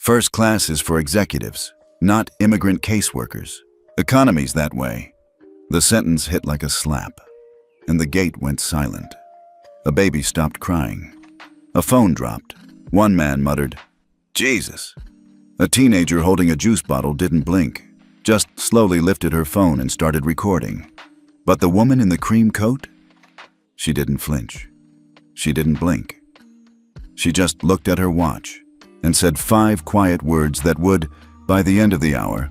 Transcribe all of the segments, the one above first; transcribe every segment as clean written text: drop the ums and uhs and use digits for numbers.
First class is for executives, not immigrant caseworkers. Economy's that way. The sentence hit like a slap, and the gate went silent. A baby stopped crying. A phone dropped. One man muttered, "Jesus." A teenager holding a juice bottle didn't blink, just slowly lifted her phone and started recording. But the woman in the cream coat? She didn't flinch. She didn't blink. She just looked at her watch and said 5 quiet words that would, by the end of the hour,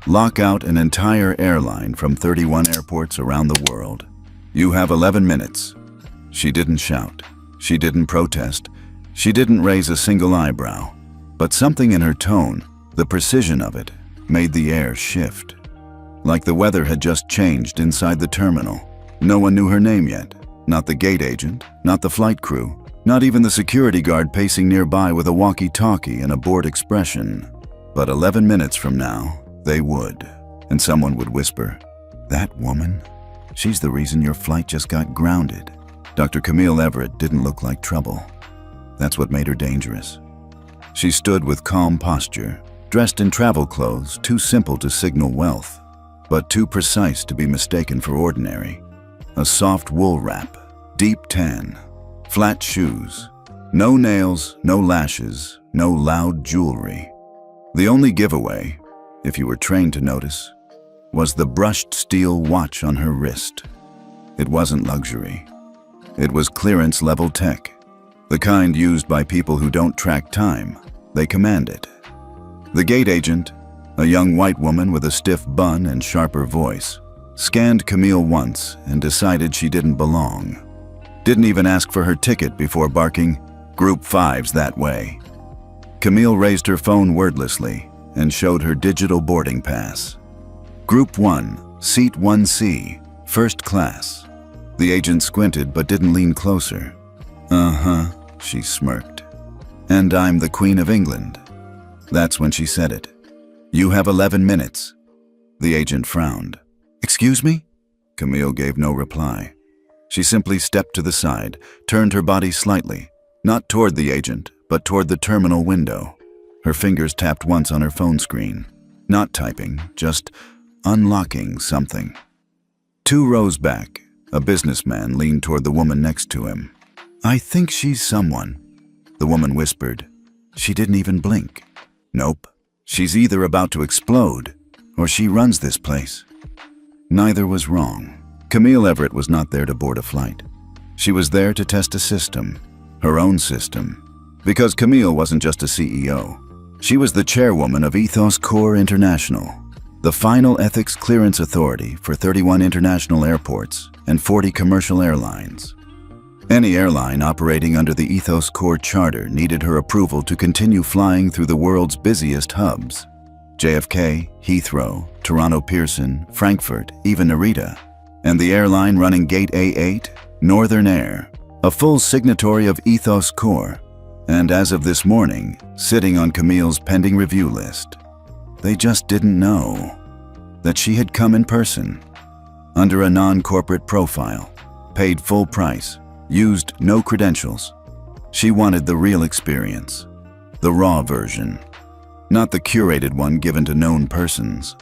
lock out an entire airline from 31 airports around the world. "You have 11 minutes. She didn't shout. She didn't protest. She didn't raise a single eyebrow. But something in her tone, the precision of it, made the air shift. Like the weather had just changed inside the terminal. No one knew her name yet. Not the gate agent, not the flight crew, not even the security guard pacing nearby with a walkie-talkie and a bored expression. But 11 minutes from now, they would. And someone would whisper, "That woman? She's the reason your flight just got grounded." Dr. Camille Everett didn't look like trouble. That's what made her dangerous. She stood with calm posture, dressed in travel clothes too simple to signal wealth, but too precise to be mistaken for ordinary. A soft wool wrap, deep tan, flat shoes, no nails, no lashes, no loud jewelry. The only giveaway, if you were trained to notice, was the brushed steel watch on her wrist. It wasn't luxury. It was clearance-level tech, the kind used by people who don't track time. They command it. The gate agent, a young white woman with a stiff bun and sharper voice, scanned Camille once and decided she didn't belong. Didn't even ask for her ticket before barking, "Group 5's that way." Camille raised her phone wordlessly and showed her digital boarding pass. "Group 1, Seat 1C, First Class." The agent squinted but didn't lean closer. "Uh-huh," she smirked. "And I'm the Queen of England." That's when she said it. "You have 11 minutes." The agent frowned. "Excuse me?" Camille gave no reply. She simply stepped to the side, turned her body slightly, not toward the agent, but toward the terminal window. Her fingers tapped once on her phone screen. Not typing, just unlocking something. 2 rows back, a businessman leaned toward the woman next to him. "I think she's someone," the woman whispered. She didn't even blink. "Nope. She's either about to explode, or she runs this place." Neither was wrong. Camille Everett was not there to board a flight. She was there to test a system, her own system. Because Camille wasn't just a CEO. She was the chairwoman of Ethos Corps International, the final ethics clearance authority for 31 international airports and 40 commercial airlines. Any airline operating under the Ethos Corps charter needed her approval to continue flying through the world's busiest hubs. JFK, Heathrow, Toronto Pearson, Frankfurt, even Narita. And the airline running Gate A8, Northern Air, a full signatory of Ethos Corps. And as of this morning, sitting on Camille's pending review list. They just didn't know that she had come in person, under a non-corporate profile, paid full price, used no credentials. She wanted the real experience, the raw version, not the curated one given to known persons.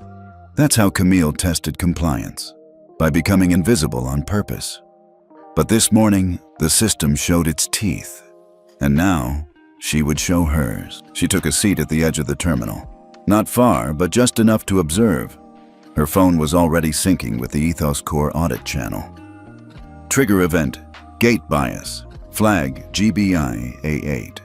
That's how Camille tested compliance, by becoming invisible on purpose. But this morning, the system showed its teeth, and now she would show hers. She took a seat at the edge of the terminal, not far, but just enough to observe. Her phone was already syncing with the Ethos Corps audit channel. Trigger event. Gate bias, flag GBI A8.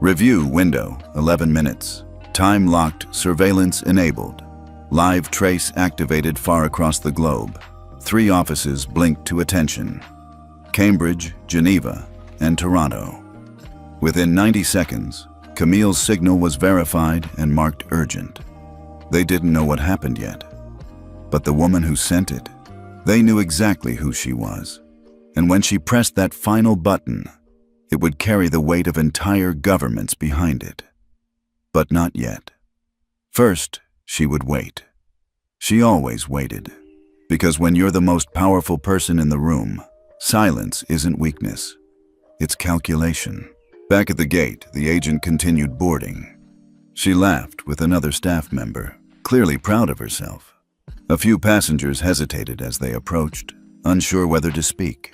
Review window, 11 minutes. Time locked, surveillance enabled. Live trace activated far across the globe. 3 offices blinked to attention. Cambridge, Geneva, and Toronto. Within 90 seconds, Camille's signal was verified and marked urgent. They didn't know what happened yet. But the woman who sent it, they knew exactly who she was. And when she pressed that final button, it would carry the weight of entire governments behind it. But not yet. First, she would wait. She always waited. Because when you're the most powerful person in the room, silence isn't weakness. It's calculation. Back at the gate, the agent continued boarding. She laughed with another staff member, clearly proud of herself. A few passengers hesitated as they approached, unsure whether to speak.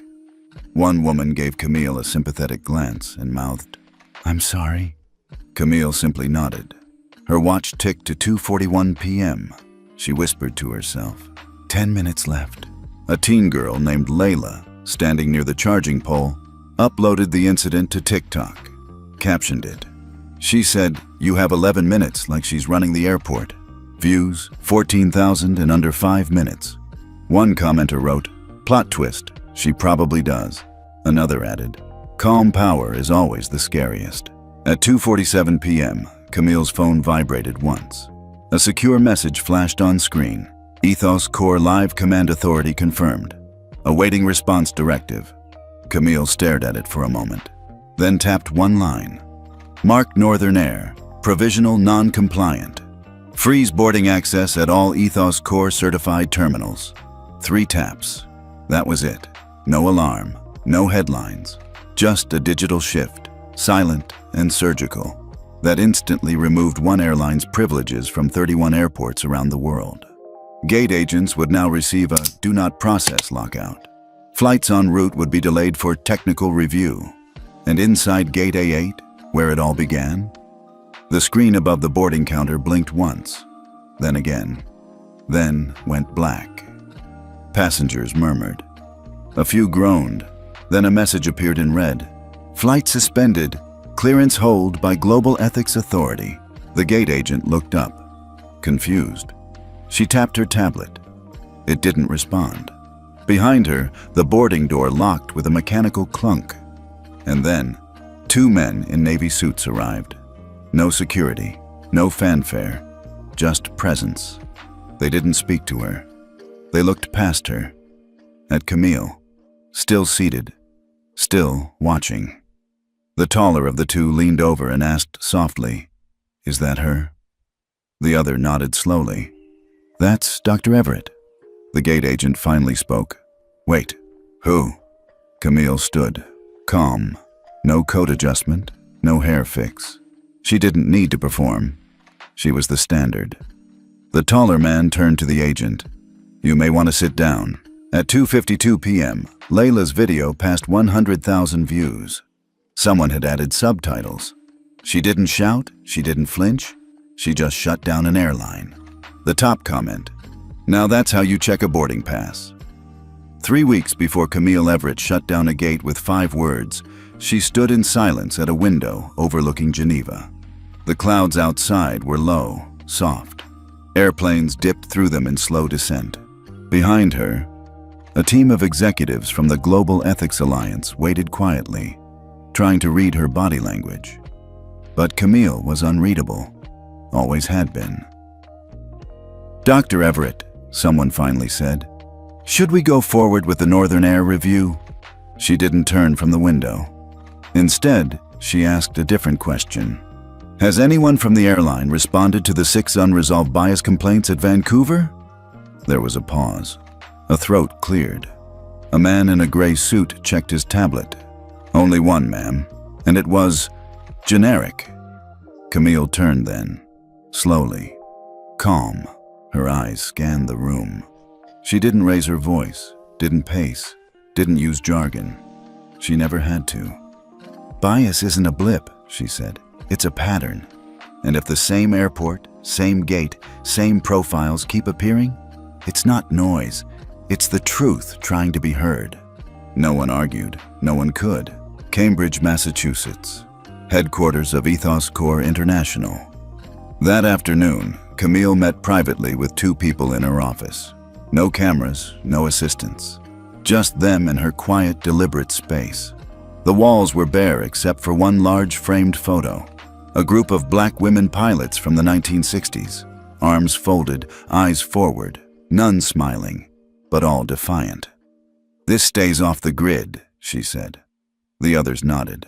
One woman gave Camille a sympathetic glance and mouthed, "I'm sorry." Camille simply nodded. Her watch ticked to 2:41 p.m. She whispered to herself, 10 minutes left. A teen girl named Layla, standing near the charging pole, uploaded the incident to TikTok, captioned it. She said, "You have 11 minutes," like she's running the airport. Views, 14,000 in under 5 minutes. One commenter wrote, "Plot twist, she probably does." Another added, "Calm power is always the scariest." At 2:47 p.m., Camille's phone vibrated once. A secure message flashed on screen. Ethos Core Live Command Authority confirmed. Awaiting response directive. Camille stared at it for a moment, then tapped one line. Marked Northern Air, provisional non-compliant. Freeze boarding access at all Ethos Core certified terminals. 3 taps. That was it. No alarm, no headlines. Just a digital shift, silent and surgical, that instantly removed one airline's privileges from 31 airports around the world. Gate agents would now receive a "Do Not Process" lockout. Flights en route would be delayed for technical review. And inside Gate A8, where it all began, the screen above the boarding counter blinked once, then again, then went black. Passengers murmured. A few groaned. Then a message appeared in red. "Flight suspended. Clearance hold by Global Ethics Authority." The gate agent looked up, confused. She tapped her tablet. It didn't respond. Behind her, the boarding door locked with a mechanical clunk. And then, 2 men in navy suits arrived. No security, no fanfare, just presence. They didn't speak to her. They looked past her, at Camille, still seated, still watching. The taller of the 2 leaned over and asked softly, "Is that her?" The other nodded slowly. "That's Dr. Everett." The gate agent finally spoke. "Wait, who?" Camille stood, calm. No coat adjustment, no hair fix. She didn't need to perform. She was the standard. The taller man turned to the agent. "You may want to sit down." At 2:52 p.m., Layla's video passed 100,000 views. Someone had added subtitles. She didn't shout, she didn't flinch, she just shut down an airline. The top comment, "Now that's how you check a boarding pass." 3 weeks before Camille Everett shut down a gate with 5 words, she stood in silence at a window overlooking Geneva. The clouds outside were low, soft. Airplanes dipped through them in slow descent. Behind her, a team of executives from the Global Ethics Alliance waited quietly, trying to read her body language. But Camille was unreadable, always had been. "Dr. Everett," someone finally said, "should we go forward with the Northern Air review?" She didn't turn from the window. Instead, she asked a different question. "Has anyone from the airline responded to the 6 unresolved bias complaints at Vancouver?" There was a pause. A throat cleared. A man in a gray suit checked his tablet. "Only one, ma'am, and it was generic." Camille turned then, slowly, calm. Her eyes scanned the room. She didn't raise her voice, didn't pace, didn't use jargon. She never had to. "Bias isn't a blip," she said. "It's a pattern. And if the same airport, same gate, same profiles keep appearing, it's not noise. It's the truth trying to be heard." No one argued. No one could. Cambridge, Massachusetts, headquarters of Ethos Core International. That afternoon, Camille met privately with 2 people in her office. No cameras, no assistants. Just them in her quiet, deliberate space. The walls were bare except for one large framed photo. A group of black women pilots from the 1960s. Arms folded, eyes forward, none smiling, but all defiant. "This stays off the grid," she said. The others nodded.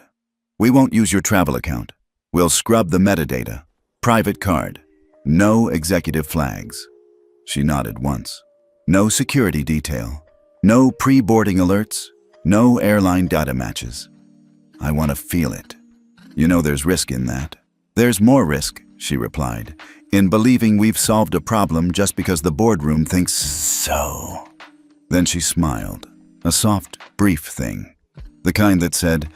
"We won't use your travel account. We'll scrub the metadata. Private card. No executive flags." She nodded once. "No security detail. No pre-boarding alerts. No airline data matches. I want to feel it. You know there's risk in that. There's more risk she replied, "in believing we've solved a problem just because the boardroom thinks so." Then she smiled, a soft, brief thing, the kind that said,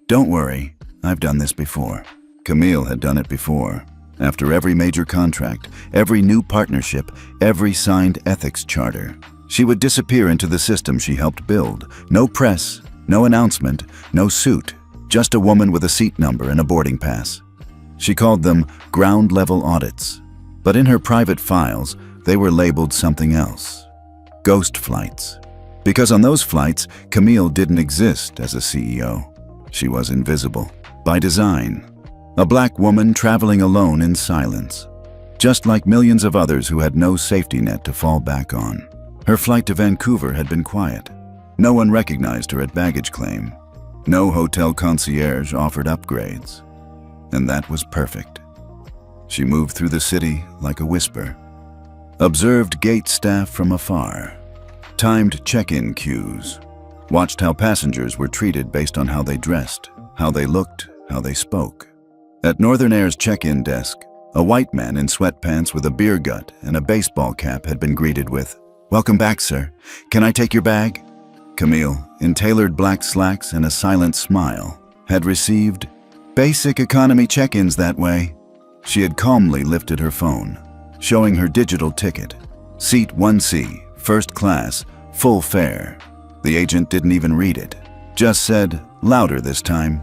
"Don't worry, I've done this before." Camille had done it before. After every major contract, every new partnership, every signed ethics charter, she would disappear into the system she helped build. No press, no announcement, no suit, just a woman with a seat number and a boarding pass. She called them ground-level audits, but in her private files, they were labeled something else: ghost flights. Because on those flights, Camille didn't exist as a CEO. She was invisible, by design. A black woman traveling alone in silence, just like millions of others who had no safety net to fall back on. Her flight to Vancouver had been quiet. No one recognized her at baggage claim. No hotel concierge offered upgrades. And that was perfect. She moved through the city like a whisper, observed gate staff from afar, timed check-in queues, watched how passengers were treated based on how they dressed, how they looked, how they spoke. At Northern Air's check-in desk, a white man in sweatpants with a beer gut and a baseball cap had been greeted with, "Welcome back, sir. Can I take your bag?" Camille, in tailored black slacks and a silent smile, had received basic economy check-ins that way. She had calmly lifted her phone, showing her digital ticket. Seat 1C, first class, full fare. The agent didn't even read it, just said, louder this time,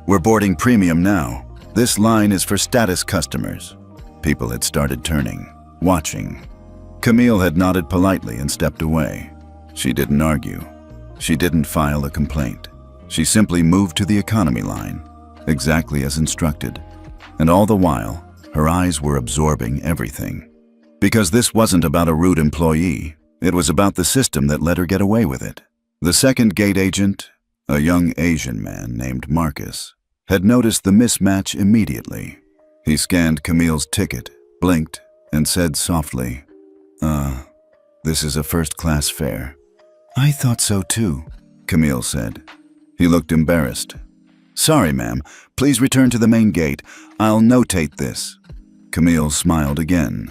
"We're boarding premium now. This line is for status customers." People had started turning, watching. Camille had nodded politely and stepped away. She didn't argue. She didn't file a complaint. She simply moved to the economy line, exactly as instructed. And all the while, her eyes were absorbing everything. Because this wasn't about a rude employee, it was about the system that let her get away with it. The second gate agent, a young Asian man named Marcus, had noticed the mismatch immediately. He scanned Camille's ticket, blinked, and said softly, "This is a first-class fare." "I thought so too," Camille said. He looked embarrassed. "Sorry, ma'am. Please return to the main gate. I'll notate this." Camille smiled again,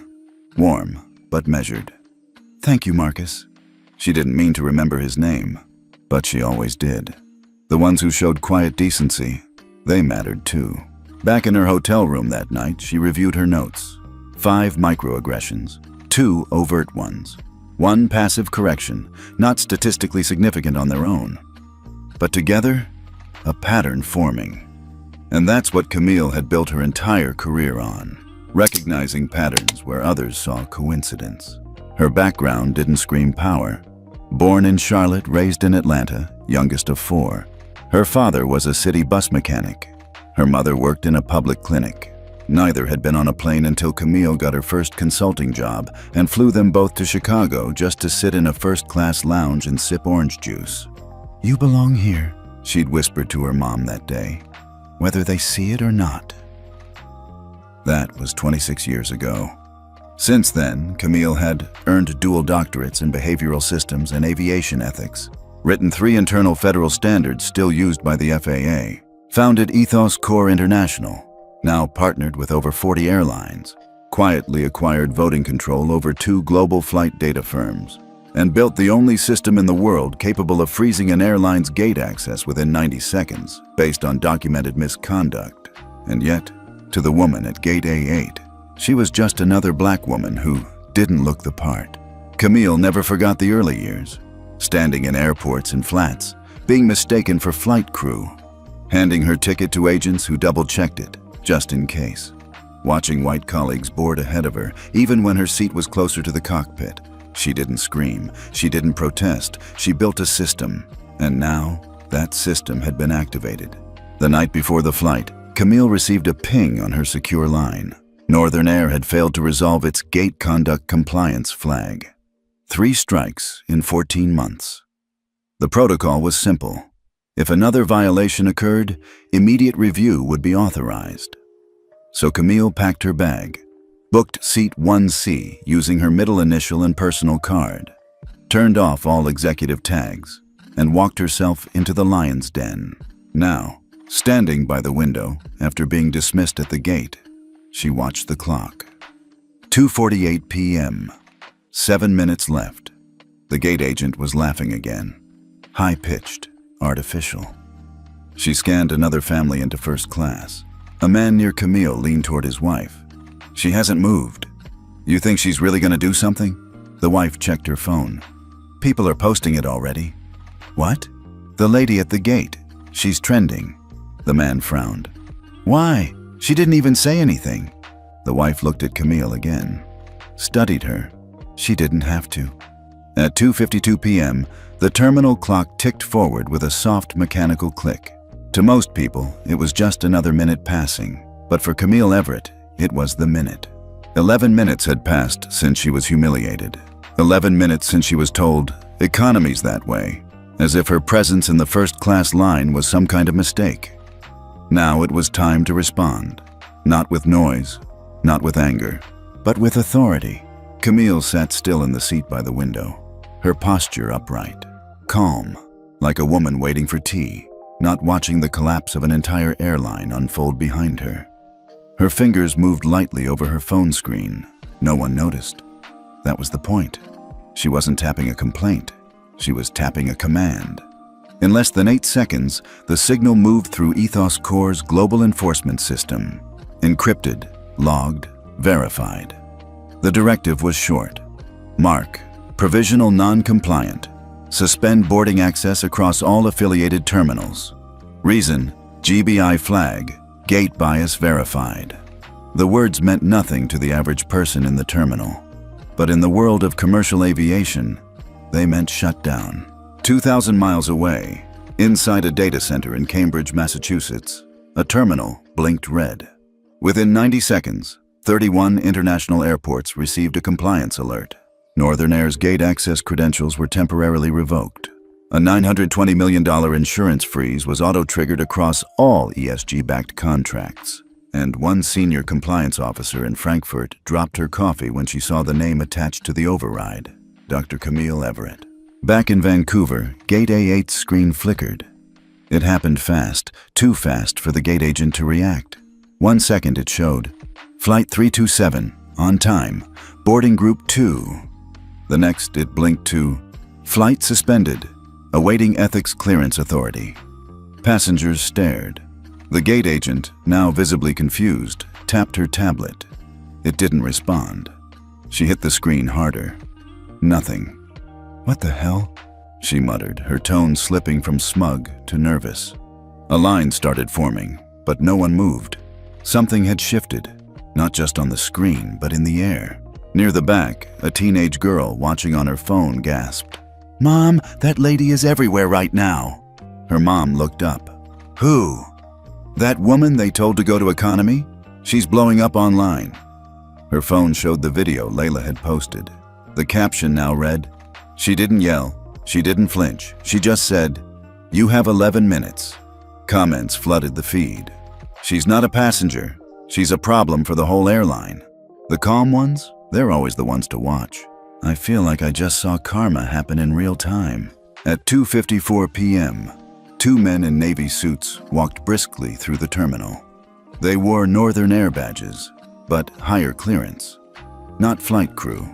warm but measured. "Thank you, Marcus." She didn't mean to remember his name, but she always did. The ones who showed quiet decency, they mattered too. Back in her hotel room that night, she reviewed her notes. 5 microaggressions, 2 overt ones, 1 passive correction, not statistically significant on their own. But together, a pattern forming. And that's what Camille had built her entire career on, recognizing patterns where others saw coincidence. Her background didn't scream power. Born in Charlotte, raised in Atlanta, youngest of 4. Her father was a city bus mechanic. Her mother worked in a public clinic. Neither had been on a plane until Camille got her first consulting job and flew them both to Chicago just to sit in a first-class lounge and sip orange juice. "You belong here," she'd whispered to her mom that day, "whether they see it or not." That was 26 years ago. Since then, Camille had earned dual doctorates in behavioral systems and aviation ethics, written 3 internal federal standards still used by the FAA, founded Ethos Core International, now partnered with over 40 airlines, quietly acquired voting control over 2 global flight data firms, and built the only system in the world capable of freezing an airline's gate access within 90 seconds based on documented misconduct. And yet, to the woman at Gate A8, she was just another black woman who didn't look the part. Camille never forgot the early years, standing in airports and flats, being mistaken for flight crew, handing her ticket to agents who double-checked it, just in case, watching white colleagues board ahead of her, even when her seat was closer to the cockpit. She didn't scream, she didn't protest, she built a system, and now that system had been activated. The night before the flight, Camille received a ping on her secure line. Northern Air had failed to resolve its gate conduct compliance flag. 3 strikes in 14 months. The protocol was simple. If another violation occurred, immediate review would be authorized. So Camille packed her bag, booked seat 1C using her middle initial and personal card, turned off all executive tags, and walked herself into the lion's den. Now, standing by the window after being dismissed at the gate, She watched the clock. 2:48 p.m. 7 minutes left. The gate agent was laughing again. High-pitched, artificial. She scanned another family into first class. A man near Camille leaned toward his wife. She hasn't moved. You think she's really going to do something? The wife checked her phone. People are posting it already. What? The lady at the gate. She's trending. The man frowned. Why? She didn't even say anything. The wife looked at Camille again. Studied her. She didn't have to. At 2:52 p.m., the terminal clock ticked forward with a soft mechanical click. To most people, it was just another minute passing, but for Camille Everett, it was the minute. 11 minutes had passed since she was humiliated. 11 minutes since she was told, "Economy's that way," as if her presence in the first-class line was some kind of mistake. Now it was time to respond. Not with noise, not with anger, but with authority. Camille sat still in the seat by the window, her posture upright, calm, like a woman waiting for tea, not watching the collapse of an entire airline unfold behind her. Her fingers moved lightly over her phone screen. No one noticed. That was the point. She wasn't tapping a complaint. She was tapping a command. In less than 8 seconds, the signal moved through Ethos Corps' global enforcement system. Encrypted, logged, verified. The directive was short. Mark, provisional non-compliant. Suspend boarding access across all affiliated terminals. Reason, GBI flag, gate bias verified. The words meant nothing to the average person in the terminal. But in the world of commercial aviation, they meant shutdown. 2,000 miles away, inside a data center in Cambridge, Massachusetts, a terminal blinked red. Within 90 seconds, 31 international airports received a compliance alert. Northern Air's gate access credentials were temporarily revoked. A $920 million insurance freeze was auto-triggered across all ESG-backed contracts. And one senior compliance officer in Frankfurt dropped her coffee when she saw the name attached to the override, Dr. Camille Everett. Back in Vancouver, Gate A8's screen flickered. It happened fast, too fast for the gate agent to react. 1 second it showed, Flight 327, on time, boarding group 2. The next it blinked to, Flight suspended, awaiting ethics clearance authority. Passengers stared. The gate agent, now visibly confused, tapped her tablet. It didn't respond. She hit the screen harder. Nothing. What the hell? She muttered, her tone slipping from smug to nervous. A line started forming, but no one moved. Something had shifted, not just on the screen, but in the air. Near the back, a teenage girl watching on her phone gasped, "Mom, that lady is everywhere right now." Her mom looked up. "Who?" "That woman they told to go to economy? She's blowing up online." Her phone showed the video Layla had posted. The caption now read, "She didn't yell, she didn't flinch, she just said, 'You have 11 minutes.'" Comments flooded the feed. "She's not a passenger. She's a problem for the whole airline." The calm ones, they're always the ones to watch. I feel like I just saw karma happen in real time. At 2:54 p.m., 2 men in Navy suits walked briskly through the terminal. They wore Northern Air badges, but higher clearance. Not flight crew,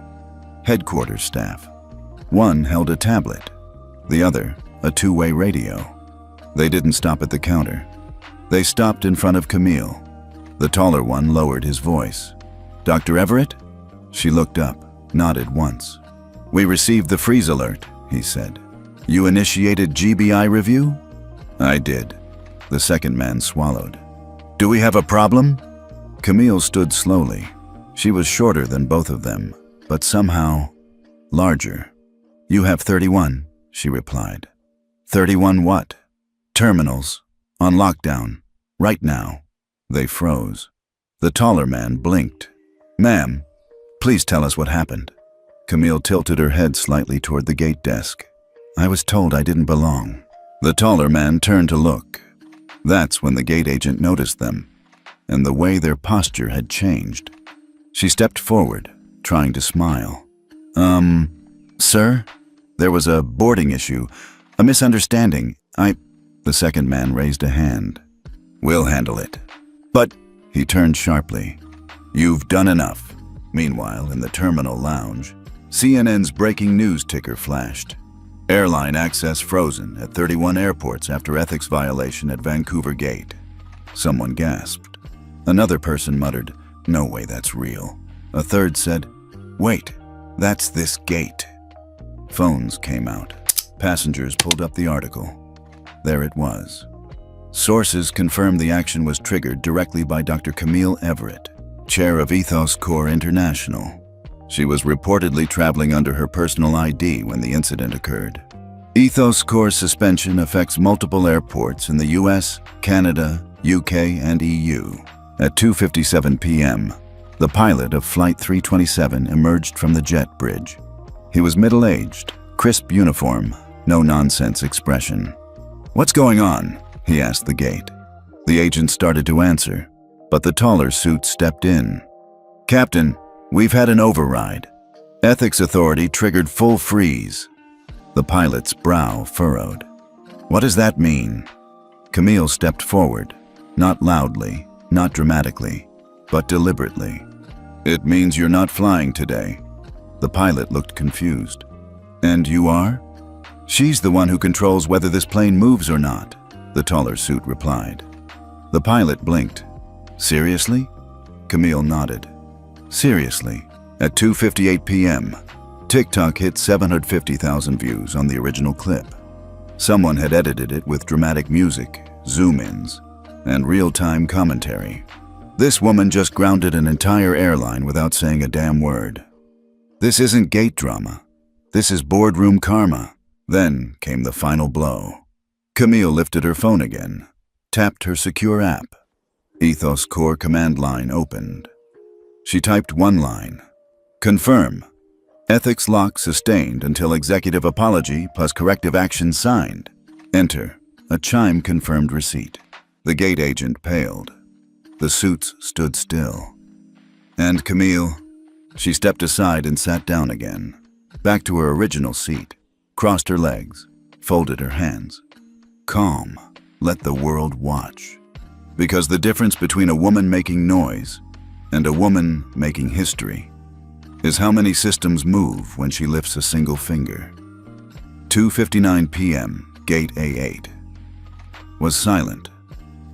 headquarters staff. One held a tablet, the other a two-way radio. They didn't stop at the counter. They stopped in front of Camille. The taller one lowered his voice. "Dr. Everett?" She looked up, nodded once. "We received the freeze alert," he said. "You initiated GBI review?" "I did." The second man swallowed. "Do we have a problem?" Camille stood slowly. She was shorter than both of them, but somehow larger. "You have 31, she replied. 31 what? "Terminals. On lockdown. Right now." They froze. The taller man blinked. "Ma'am, please tell us what happened." Camille tilted her head slightly toward the gate desk. "I was told I didn't belong." The taller man turned to look. That's when the gate agent noticed them, and the way their posture had changed. She stepped forward, trying to smile. Sir? There was a boarding issue, a misunderstanding. The second man raised a hand. "We'll handle it." "But," he turned sharply, You've done enough. Meanwhile, in the terminal lounge, CNN's breaking news ticker flashed. Airline access frozen at 31 airports after ethics violation at Vancouver Gate. Someone gasped. Another person muttered, "No way that's real." A third said, "Wait, that's this gate." Phones came out. Passengers pulled up the article. There it was. Sources confirmed the action was triggered directly by Dr. Camille Everett, chair of Ethos Corps International. She was reportedly traveling under her personal ID when the incident occurred. Ethos Corps suspension affects multiple airports in the US, Canada, UK, and EU. At 2:57 p.m., the pilot of Flight 327 emerged from the jet bridge. He was middle-aged, crisp uniform, no-nonsense expression. "What's going on?" he asked the gate. The agent started to answer, but the taller suit stepped in. "Captain, we've had an override. Ethics Authority triggered full freeze." The pilot's brow furrowed. "What does that mean?" Camille stepped forward, not loudly, not dramatically, but deliberately. "It means you're not flying today." The pilot looked confused. "And you are?" "She's the one who controls whether this plane moves or not," the taller suit replied. The pilot blinked. "Seriously?" Camille nodded. "Seriously." At 2:58 p.m., TikTok hit 750,000 views on the original clip. Someone had edited it with dramatic music, zoom-ins, and real-time commentary. This woman just grounded an entire airline without saying a damn word. This isn't gate drama. This is boardroom karma. Then came the final blow. Camille lifted her phone again, tapped her secure app. Ethos Corps command line opened. She typed one line. "Confirm. Ethics lock sustained until executive apology plus corrective action signed. Enter." A chime confirmed receipt. The gate agent paled. The suits stood still. "And Camille?" She stepped aside and sat down again, back to her original seat, crossed her legs, folded her hands. Calm. Let the world watch. Because the difference between a woman making noise and a woman making history is how many systems move when she lifts a single finger. 2:59 p.m., Gate A8 was silent,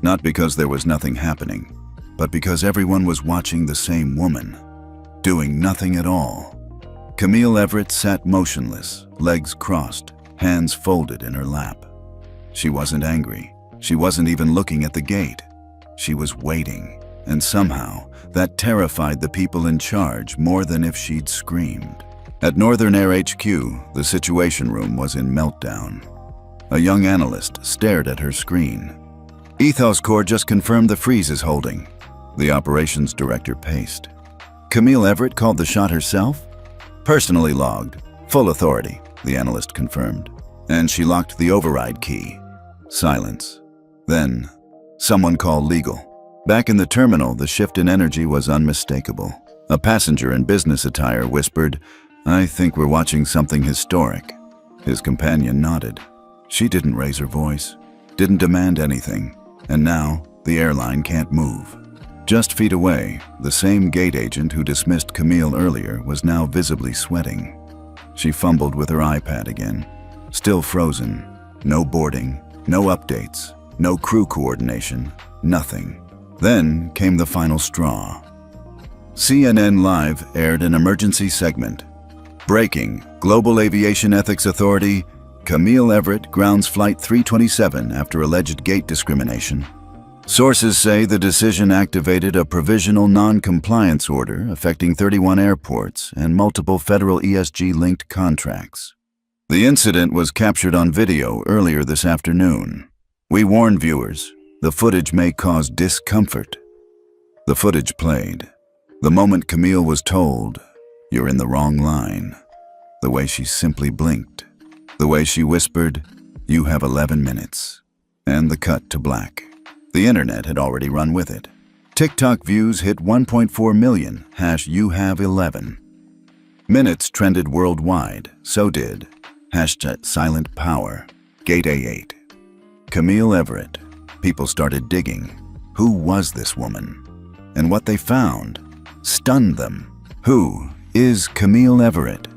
not because there was nothing happening, but because everyone was watching the same woman, doing nothing at all. Camille Everett sat motionless, legs crossed, hands folded in her lap. She wasn't angry. She wasn't even looking at the gate. She was waiting, and somehow that terrified the people in charge more than if she'd screamed. At Northern Air HQ, the Situation Room was in meltdown. A young analyst stared at her screen. "Ethos Corps just confirmed the freeze is holding." The operations director paced. "Camille Everett called the shot herself?" "Personally logged. Full authority," the analyst confirmed. "And she locked the override key." Silence. Then, someone called legal. Back in the terminal, the shift in energy was unmistakable. A passenger in business attire whispered, "I think we're watching something historic." His companion nodded. She didn't raise her voice, didn't demand anything, and now the airline can't move. Just feet away, the same gate agent who dismissed Camille earlier was now visibly sweating. She fumbled with her iPad again. Still frozen. No boarding, no updates, no crew coordination, nothing. Then came the final straw. CNN Live aired an emergency segment. Breaking, Global Aviation Ethics Authority, Camille Everett grounds Flight 327 after alleged gate discrimination. Sources say the decision activated a provisional non-compliance order affecting 31 airports and multiple federal ESG-linked contracts. The incident was captured on video earlier this afternoon. We warn viewers, the footage may cause discomfort. The footage played. The moment Camille was told, "You're in the wrong line." The way she simply blinked. The way she whispered, "You have 11 minutes." And the cut to black. The internet had already run with it. TikTok views hit 1.4 million, #you have 11. Minutes trended worldwide, so did #silent power, Gate A8. Camille Everett. People started digging. Who was this woman? And what they found stunned them. Who is Camille Everett,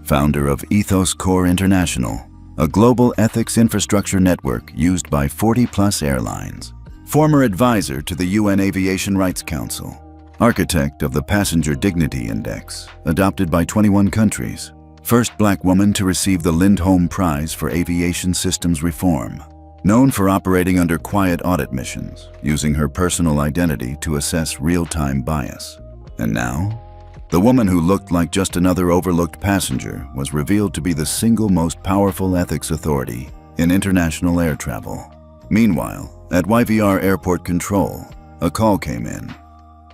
founder of Ethos Core International, a global ethics infrastructure network used by 40-plus airlines, former advisor to the UN Aviation Rights Council, architect of the Passenger Dignity Index, adopted by 21 countries, first black woman to receive the Lindholm Prize for Aviation Systems Reform, known for operating under quiet audit missions, using her personal identity to assess real-time bias. And now, the woman who looked like just another overlooked passenger was revealed to be the single most powerful ethics authority in international air travel. Meanwhile, at YVR Airport Control, a call came in.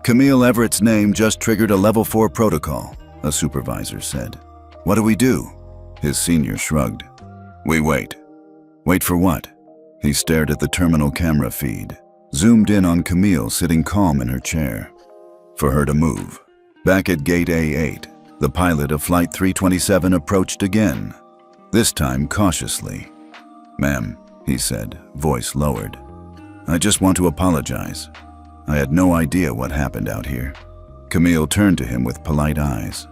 Camille Everett's name just triggered a Level 4 protocol, a supervisor said. What do we do? His senior shrugged. We wait. Wait for what? He stared at the terminal camera feed, zoomed in on Camille sitting calm in her chair. For her to move. Back at Gate A8, the pilot of Flight 327 approached again, this time cautiously. Ma'am, he said, voice lowered. I just want to apologize. I had no idea what happened out here. Camille turned to him with polite eyes.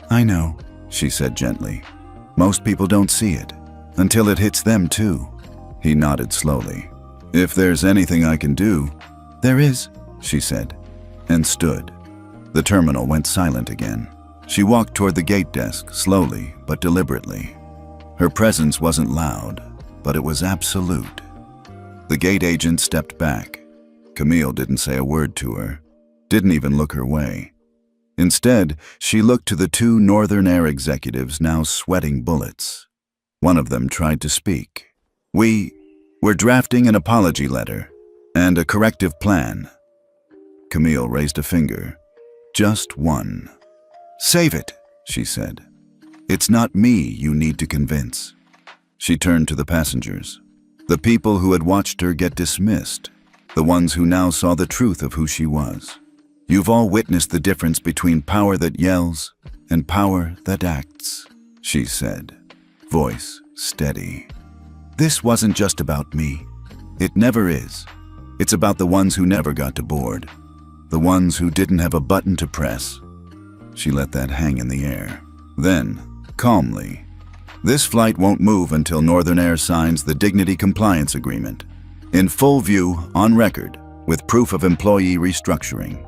I know, she said gently. Most people don't see it, until it hits them too. He nodded slowly. If there's anything I can do. There is, she said, and stood. The terminal went silent again. She walked toward the gate desk, slowly but deliberately. Her presence wasn't loud, but it was absolute. The gate agent stepped back. Camille didn't say a word to her, didn't even look her way. Instead, she looked to the two Northern Air executives now sweating bullets. One of them tried to speak. We're drafting an apology letter and a corrective plan. Camille raised a finger. Just one. Save it, she said. It's not me you need to convince. She turned to the passengers, the people who had watched her get dismissed, the ones who now saw the truth of who she was. You've all witnessed the difference between power that yells and power that acts, she said, voice steady. This wasn't just about me. It never is. It's about the ones who never got to board, the ones who didn't have a button to press. She let that hang in the air. Then, calmly, this flight won't move until Northern Air signs the Dignity Compliance Agreement, in full view, on record, with proof of employee restructuring.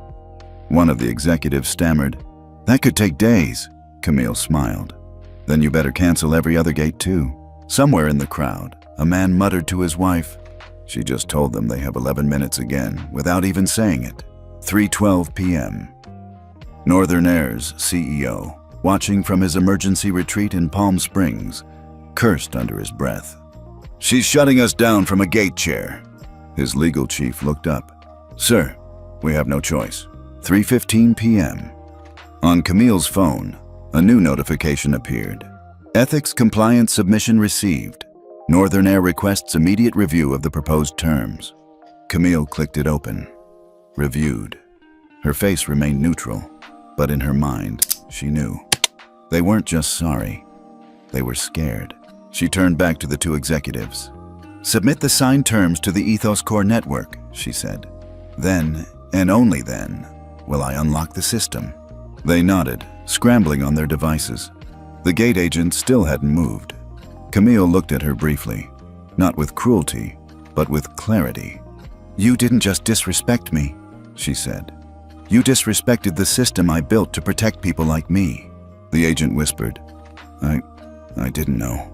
One of the executives stammered, That could take days. Camille smiled. Then you better cancel every other gate too. Somewhere in the crowd, a man muttered to his wife. She just told them they have 11 minutes again, without even saying it. 3:12 p.m. Northern Air's CEO, watching from his emergency retreat in Palm Springs, cursed under his breath. She's shutting us down from a gate chair. His legal chief looked up. Sir, we have no choice. 3:15 p.m. On Camille's phone, a new notification appeared. Ethics compliance submission received. Northern Air requests immediate review of the proposed terms. Camille clicked it open. Reviewed. Her face remained neutral, but in her mind, she knew. They weren't just sorry. They were scared. She turned back to the two executives. Submit the signed terms to the Ethos Core network, she said. Then, and only then, will I unlock the system. They nodded, scrambling on their devices. The gate agent still hadn't moved. Camille looked at her briefly, not with cruelty, but with clarity. You didn't just disrespect me, she said. You disrespected the system I built to protect people like me. The agent whispered. I didn't know.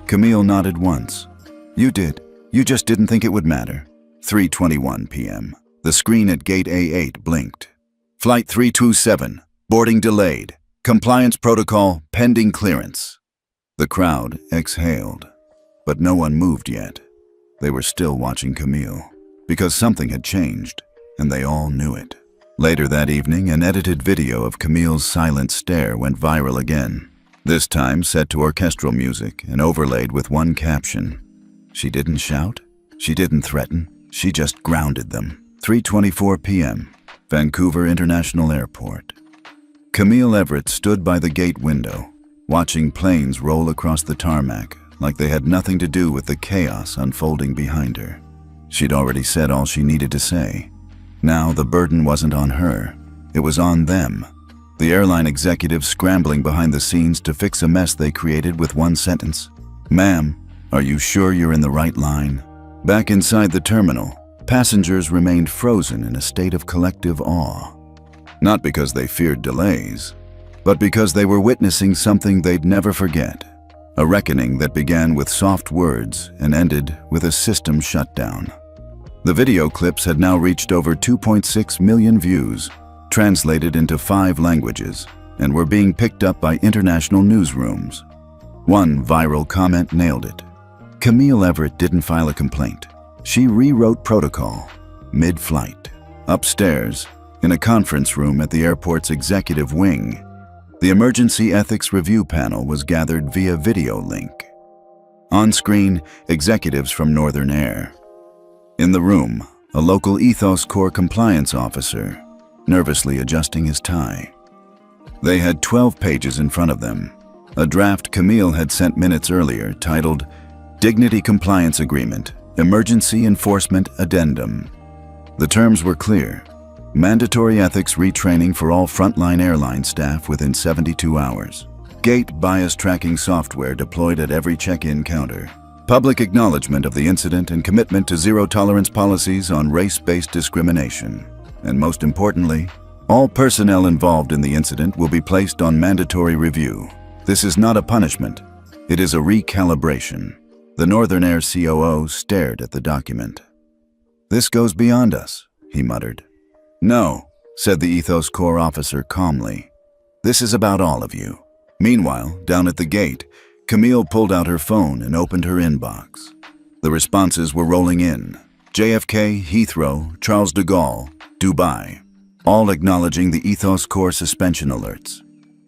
Camille nodded once. You did. You just didn't think it would matter. 3:21 p.m. The screen at gate A8 blinked. Flight 327, boarding delayed. Compliance protocol pending clearance. The crowd exhaled, but no one moved yet. They were still watching Camille, because something had changed, and they all knew it. Later that evening, an edited video of Camille's silent stare went viral again, this time set to orchestral music and overlaid with one caption. She didn't shout, she didn't threaten, she just grounded them. 3:24 p.m., Vancouver International Airport. Camille Everett stood by the gate window, watching planes roll across the tarmac like they had nothing to do with the chaos unfolding behind her. She'd already said all she needed to say. Now the burden wasn't on her. It was on them. The airline executives scrambling behind the scenes to fix a mess they created with one sentence. "Ma'am, are you sure you're in the right line?" Back inside the terminal, passengers remained frozen in a state of collective awe. Not because they feared delays, but because they were witnessing something they'd never forget. A reckoning that began with soft words and ended with a system shutdown. The video clips had now reached over 2.6 million views, translated into 5 languages, and were being picked up by international newsrooms. One viral comment nailed it. Camille Everett didn't file a complaint. She rewrote protocol, mid-flight. Upstairs, in a conference room at the airport's executive wing, the Emergency Ethics Review Panel was gathered via video link. On screen, executives from Northern Air. In the room, a local Ethos Corps compliance officer, nervously adjusting his tie. They had 12 pages in front of them, a draft Camille had sent minutes earlier titled Dignity Compliance Agreement, Emergency Enforcement Addendum. The terms were clear. Mandatory ethics retraining for all frontline airline staff within 72 hours. Gate bias tracking software deployed at every check-in counter. Public acknowledgement of the incident and commitment to zero-tolerance policies on race-based discrimination. And most importantly, all personnel involved in the incident will be placed on mandatory review. This is not a punishment. It is a recalibration. The Northern Air COO stared at the document. "This goes beyond us," he muttered. "No," said the Ethos Corps officer calmly. "This is about all of you." Meanwhile, down at the gate, Camille pulled out her phone and opened her inbox. The responses were rolling in. JFK, Heathrow, Charles de Gaulle, Dubai, all acknowledging the Ethos Corps suspension alerts.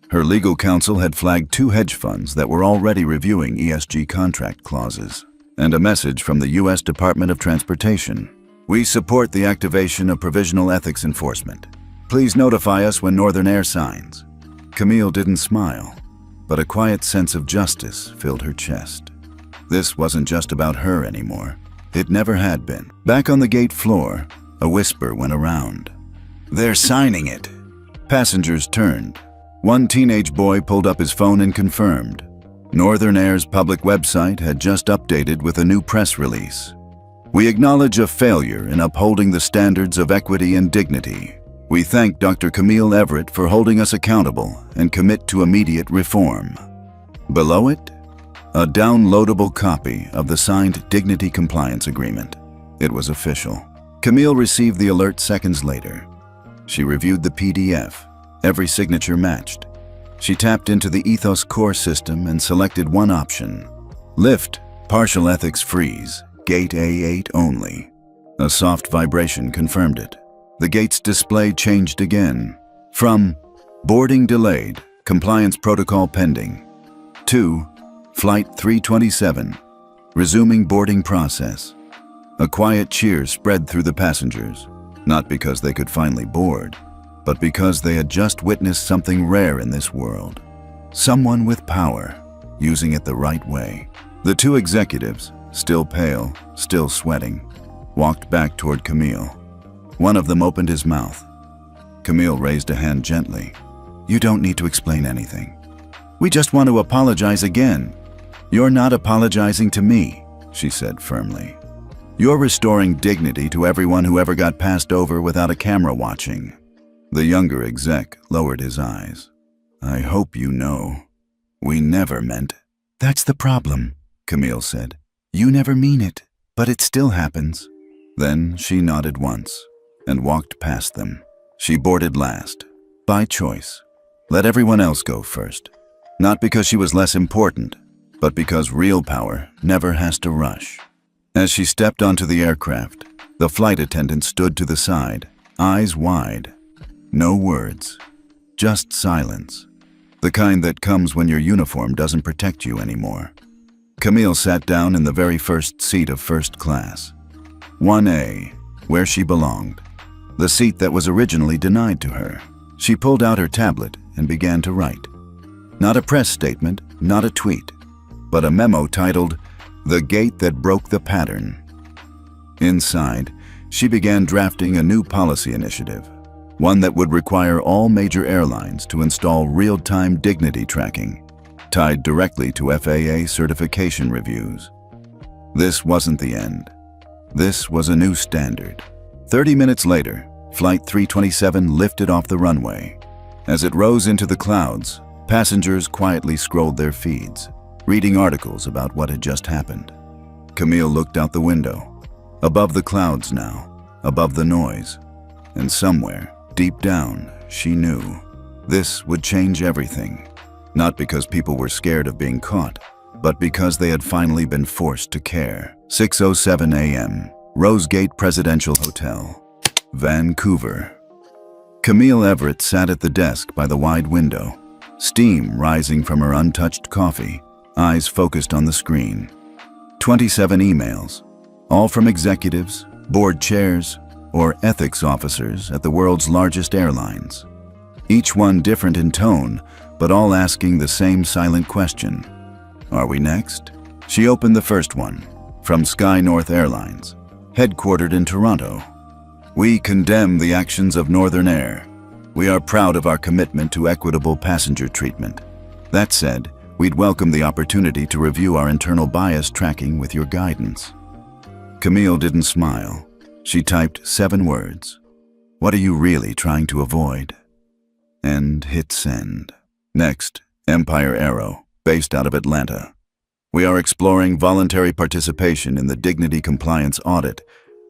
Her legal counsel had flagged 2 hedge funds that were already reviewing ESG contract clauses, and a message from the U.S. Department of Transportation. "We support the activation of provisional ethics enforcement. Please notify us when Northern Air signs." Camille didn't smile, but a quiet sense of justice filled her chest. This wasn't just about her anymore. It never had been. Back on the gate floor, a whisper went around. "They're signing it." Passengers turned. One teenage boy pulled up his phone and confirmed. Northern Air's public website had just updated with a new press release. "We acknowledge a failure in upholding the standards of equity and dignity. We thank Dr. Camille Everett for holding us accountable and commit to immediate reform." Below it, a downloadable copy of the signed Dignity Compliance Agreement. It was official. Camille received the alert seconds later. She reviewed the PDF. Every signature matched. She tapped into the Ethos Core system and selected one option. Lift, partial ethics freeze, gate A8 only. A soft vibration confirmed it. The gate's display changed again. From boarding delayed, compliance protocol pending, to flight 327, resuming boarding process. A quiet cheer spread through the passengers, not because they could finally board, but because they had just witnessed something rare in this world. Someone with power, using it the right way. The 2 executives, still pale, still sweating, walked back toward Camille. One of them opened his mouth. Camille raised a hand gently. "You don't need to explain anything. We just want to apologize again." "You're not apologizing to me," she said firmly. "You're restoring dignity to everyone who ever got passed over without a camera watching." The younger exec lowered his eyes. "I hope you know. We never meant." "That's the problem," Camille said. "You never mean it, but it still happens." Then she nodded once and walked past them. She boarded last, by choice. Let everyone else go first. Not because she was less important, but because real power never has to rush. As she stepped onto the aircraft, the flight attendant stood to the side, eyes wide. No words, just silence. The kind that comes when your uniform doesn't protect you anymore. Camille sat down in the very first seat of first class. 1A, where she belonged. The seat that was originally denied to her. She pulled out her tablet and began to write. Not a press statement, not a tweet, but a memo titled, "The Gate That Broke the Pattern." Inside, she began drafting a new policy initiative. one that would require all major airlines to install real-time dignity tracking, tied directly to FAA certification reviews. This wasn't the end. This was a new standard. 30 minutes later, Flight 327 lifted off the runway. As it rose into the clouds, passengers quietly scrolled their feeds, reading articles about what had just happened. Camille looked out the window. Above the clouds now, above the noise. And somewhere, deep down, she knew this would change everything. Not because people were scared of being caught, but because they had finally been forced to care. 6:07 a.m., Rosegate Presidential Hotel, Vancouver. Camille Everett sat at the desk by the wide window, steam rising from her untouched coffee, eyes focused on the screen. 27 emails, all from executives, board chairs, or ethics officers at the world's largest airlines. Each one different in tone, but all asking the same silent question. Are we next? She opened the first one, from Sky North Airlines, headquartered in Toronto. We condemn the actions of Northern Air. We are proud of our commitment to equitable passenger treatment. That said, we'd welcome the opportunity to review our internal bias tracking with your guidance. Camille didn't smile. She typed 7 words. What are you really trying to avoid? And hit send. Next, Empire Aero, based out of Atlanta. We are exploring voluntary participation in the Dignity Compliance Audit.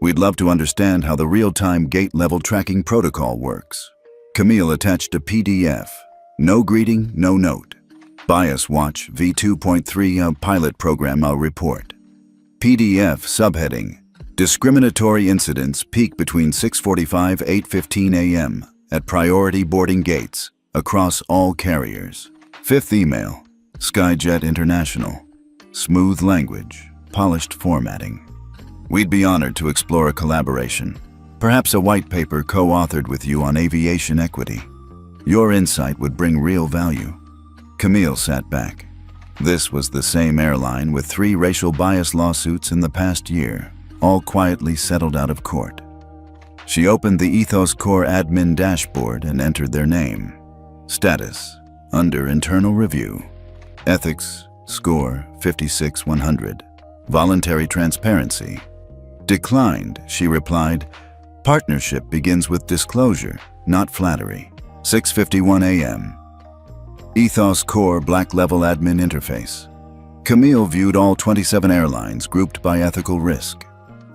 We'd love to understand how the real-time gate-level tracking protocol works. Camille attached a PDF. No greeting, no note. Bias Watch V2.3 Pilot Program Report. PDF subheading. Discriminatory incidents peak between 6:45 to 8:15 a.m. at priority boarding gates across all carriers. 5th email. Skyjet International. Smooth language, polished formatting. We'd be honored to explore a collaboration, perhaps a white paper co-authored with you on aviation equity. Your insight would bring real value. Camille sat back. This was the same airline with 3 racial bias lawsuits in the past year, all quietly settled out of court. She opened the Ethos Core admin dashboard and entered their name. Status, under internal review. Ethics, score 56-100. Voluntary transparency. Declined, she replied. Partnership begins with disclosure, not flattery. 6:51 a.m. Ethos Core Black Level Admin Interface. Camille viewed all 27 airlines grouped by ethical risk.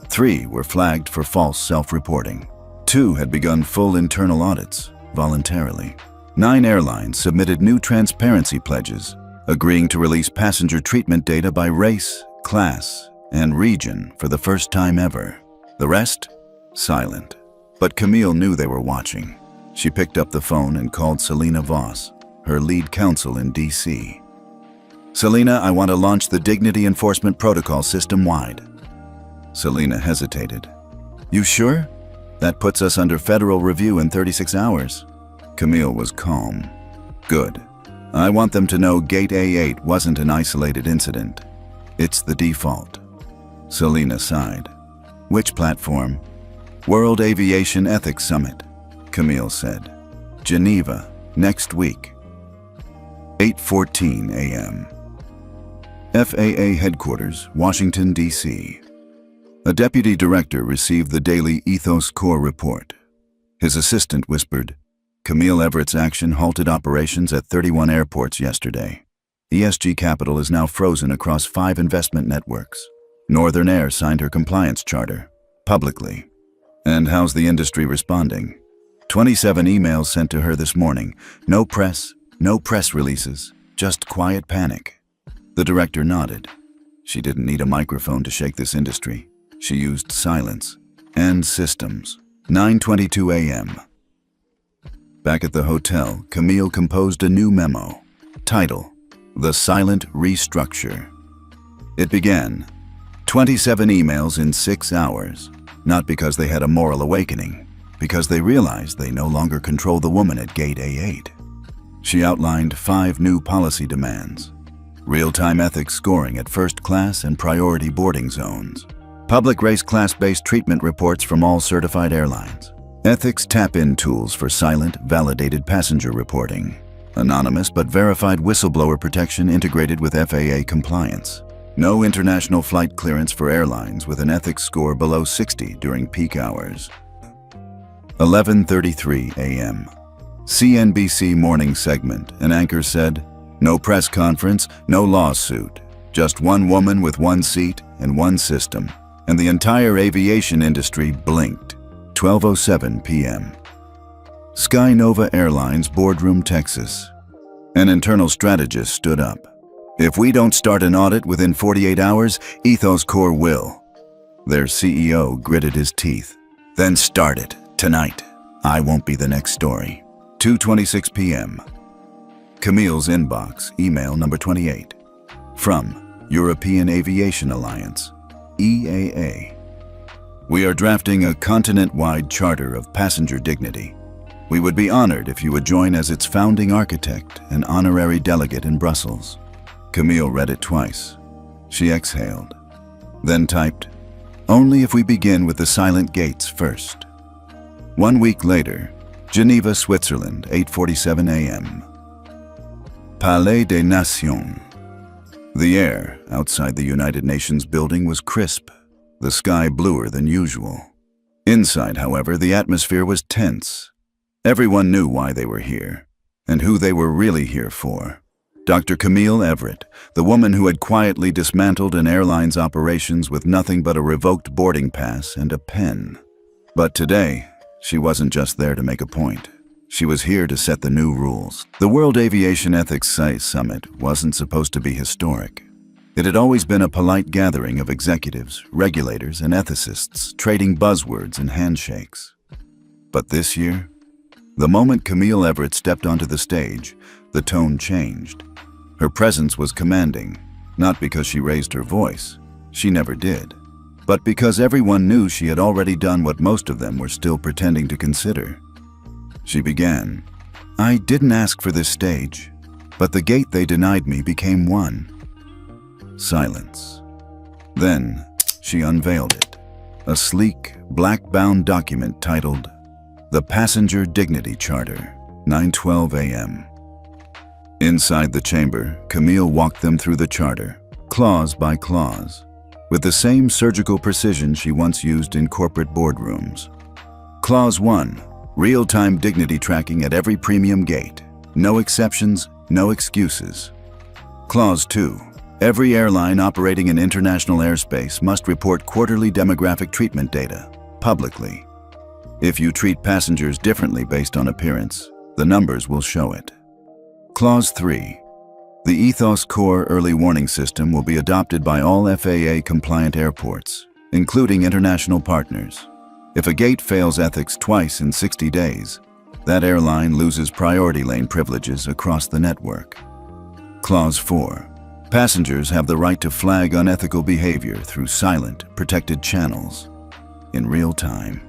3 were flagged for false self-reporting. 2 had begun full internal audits, voluntarily. 9 airlines submitted new transparency pledges, agreeing to release passenger treatment data by race, class, and region for the first time ever. The rest? Silent. But Camille knew they were watching. She picked up the phone and called Selena Voss, her lead counsel in DC. Selena, I want to launch the Dignity Enforcement Protocol system-wide. Selena hesitated. You sure? That puts us under federal review in 36 hours. Camille was calm. Good. I want them to know Gate A8 wasn't an isolated incident. It's the default. Selena sighed. Which platform? World Aviation Ethics Summit, Camille said. Geneva, next week. 8:14 a.m. FAA Headquarters, Washington, D.C. A deputy director received the daily Ethos Core report. His assistant whispered, Camille Everett's action halted operations at 31 airports yesterday. ESG capital is now frozen across 5 investment networks. Northern Air signed her compliance charter, publicly. And how's the industry responding? 27 emails sent to her this morning. No press releases, just quiet panic. The director nodded. She didn't need a microphone to shake this industry. She used silence and systems. 9:22 a.m. Back at the hotel, Camille composed a new memo. Title, The Silent Restructure. It began, 27 emails in 6 hours, not because they had a moral awakening, because they realized they no longer control the woman at Gate A8. She outlined 5 new policy demands. Real-time ethics scoring at first class and priority boarding zones. Public race class-based treatment reports from all certified airlines. Ethics tap-in tools for silent, validated passenger reporting. Anonymous but verified whistleblower protection integrated with FAA compliance. No international flight clearance for airlines with an ethics score below 60 during peak hours. 11:33 a.m. CNBC morning segment. An anchor said, "No press conference, no lawsuit. Just one woman with one seat and one system." And the entire aviation industry blinked. 12:07 p.m. Sky Nova Airlines boardroom, Texas. An internal strategist stood up. "If we don't start an audit within 48 hours, Ethos Corps will." Their CEO gritted his teeth. "Then start it, tonight. I won't be the next story." 2:26 p.m. Camille's inbox, email number 28. From European Aviation Alliance, EAA. "We are drafting a continent-wide charter of passenger dignity. We would be honored if you would join as its founding architect and honorary delegate in Brussels." Camille read it twice. She exhaled, then typed, "Only if we begin with the silent gates first." 1 week later, Geneva, Switzerland, 8:47 a.m. Palais des Nations. The air outside the United Nations building was crisp, the sky bluer than usual. Inside, however, the atmosphere was tense. Everyone knew why they were here, and who they were really here for. Dr. Camille Everett, the woman who had quietly dismantled an airline's operations with nothing but a revoked boarding pass and a pen. But today, she wasn't just there to make a point. She was here to set the new rules. The World Aviation Ethics Summit wasn't supposed to be historic. It had always been a polite gathering of executives, regulators, and ethicists trading buzzwords and handshakes. But this year, the moment Camille Everett stepped onto the stage, the tone changed. Her presence was commanding, not because she raised her voice. She never did. But because everyone knew she had already done what most of them were still pretending to consider. She began, "I didn't ask for this stage, but the gate they denied me became one." Silence. Then she unveiled it, a sleek, black-bound document titled, "The Passenger Dignity Charter, 9:12 a.m. Inside the chamber, Camille walked them through the charter, clause by clause, with the same surgical precision she once used in corporate boardrooms. Clause 1. Real-time dignity tracking at every premium gate. No exceptions, no excuses. Clause 2. Every airline operating in international airspace must report quarterly demographic treatment data, publicly. If you treat passengers differently based on appearance, the numbers will show it. Clause 3. The Ethos Corps early warning system will be adopted by all FAA-compliant airports, including international partners. If a gate fails ethics twice in 60 days, that airline loses priority lane privileges across the network. Clause 4. Passengers have the right to flag unethical behavior through silent, protected channels, in real time.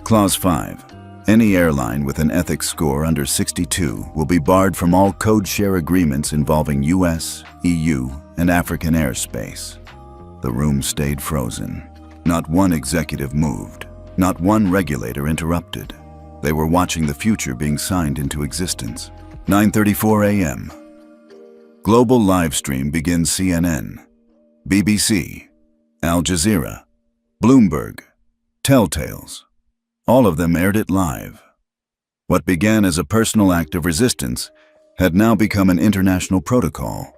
Clause 5. Any airline with an ethics score under 62 will be barred from all code-share agreements involving US, EU, and African airspace. The room stayed frozen. Not one executive moved. Not one regulator interrupted. They were watching the future being signed into existence. 9:34 a.m. Global live stream begins. CNN, BBC, Al Jazeera, Bloomberg, Telltales. All of them aired it live. What began as a personal act of resistance had now become an international protocol.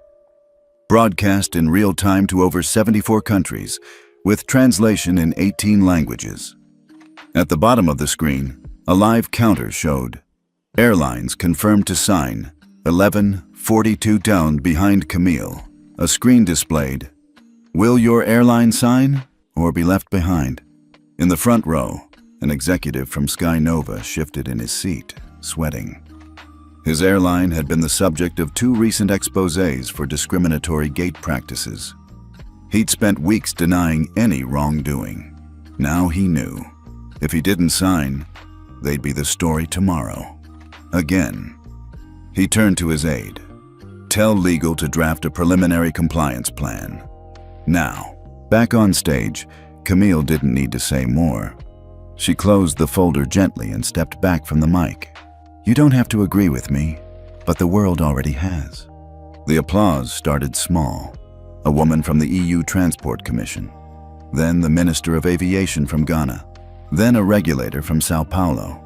Broadcast in real time to over 74 countries, with translation in 18 languages. At the bottom of the screen, a live counter showed airlines confirmed to sign 11:42 down behind Camille. A screen displayed, "Will your airline sign or be left behind?" In the front row, an executive from Sky Nova shifted in his seat, sweating. His airline had been the subject of 2 recent exposés for discriminatory gate practices. He'd spent weeks denying any wrongdoing. Now he knew. If he didn't sign, they'd be the story tomorrow. Again. He turned to his aide. "Tell legal to draft a preliminary compliance plan. Now." Back on stage, Camille didn't need to say more. She closed the folder gently and stepped back from the mic. "You don't have to agree with me, but the world already has." The applause started small. A woman from the EU Transport Commission, then the Minister of Aviation from Ghana, then a regulator from Sao Paulo.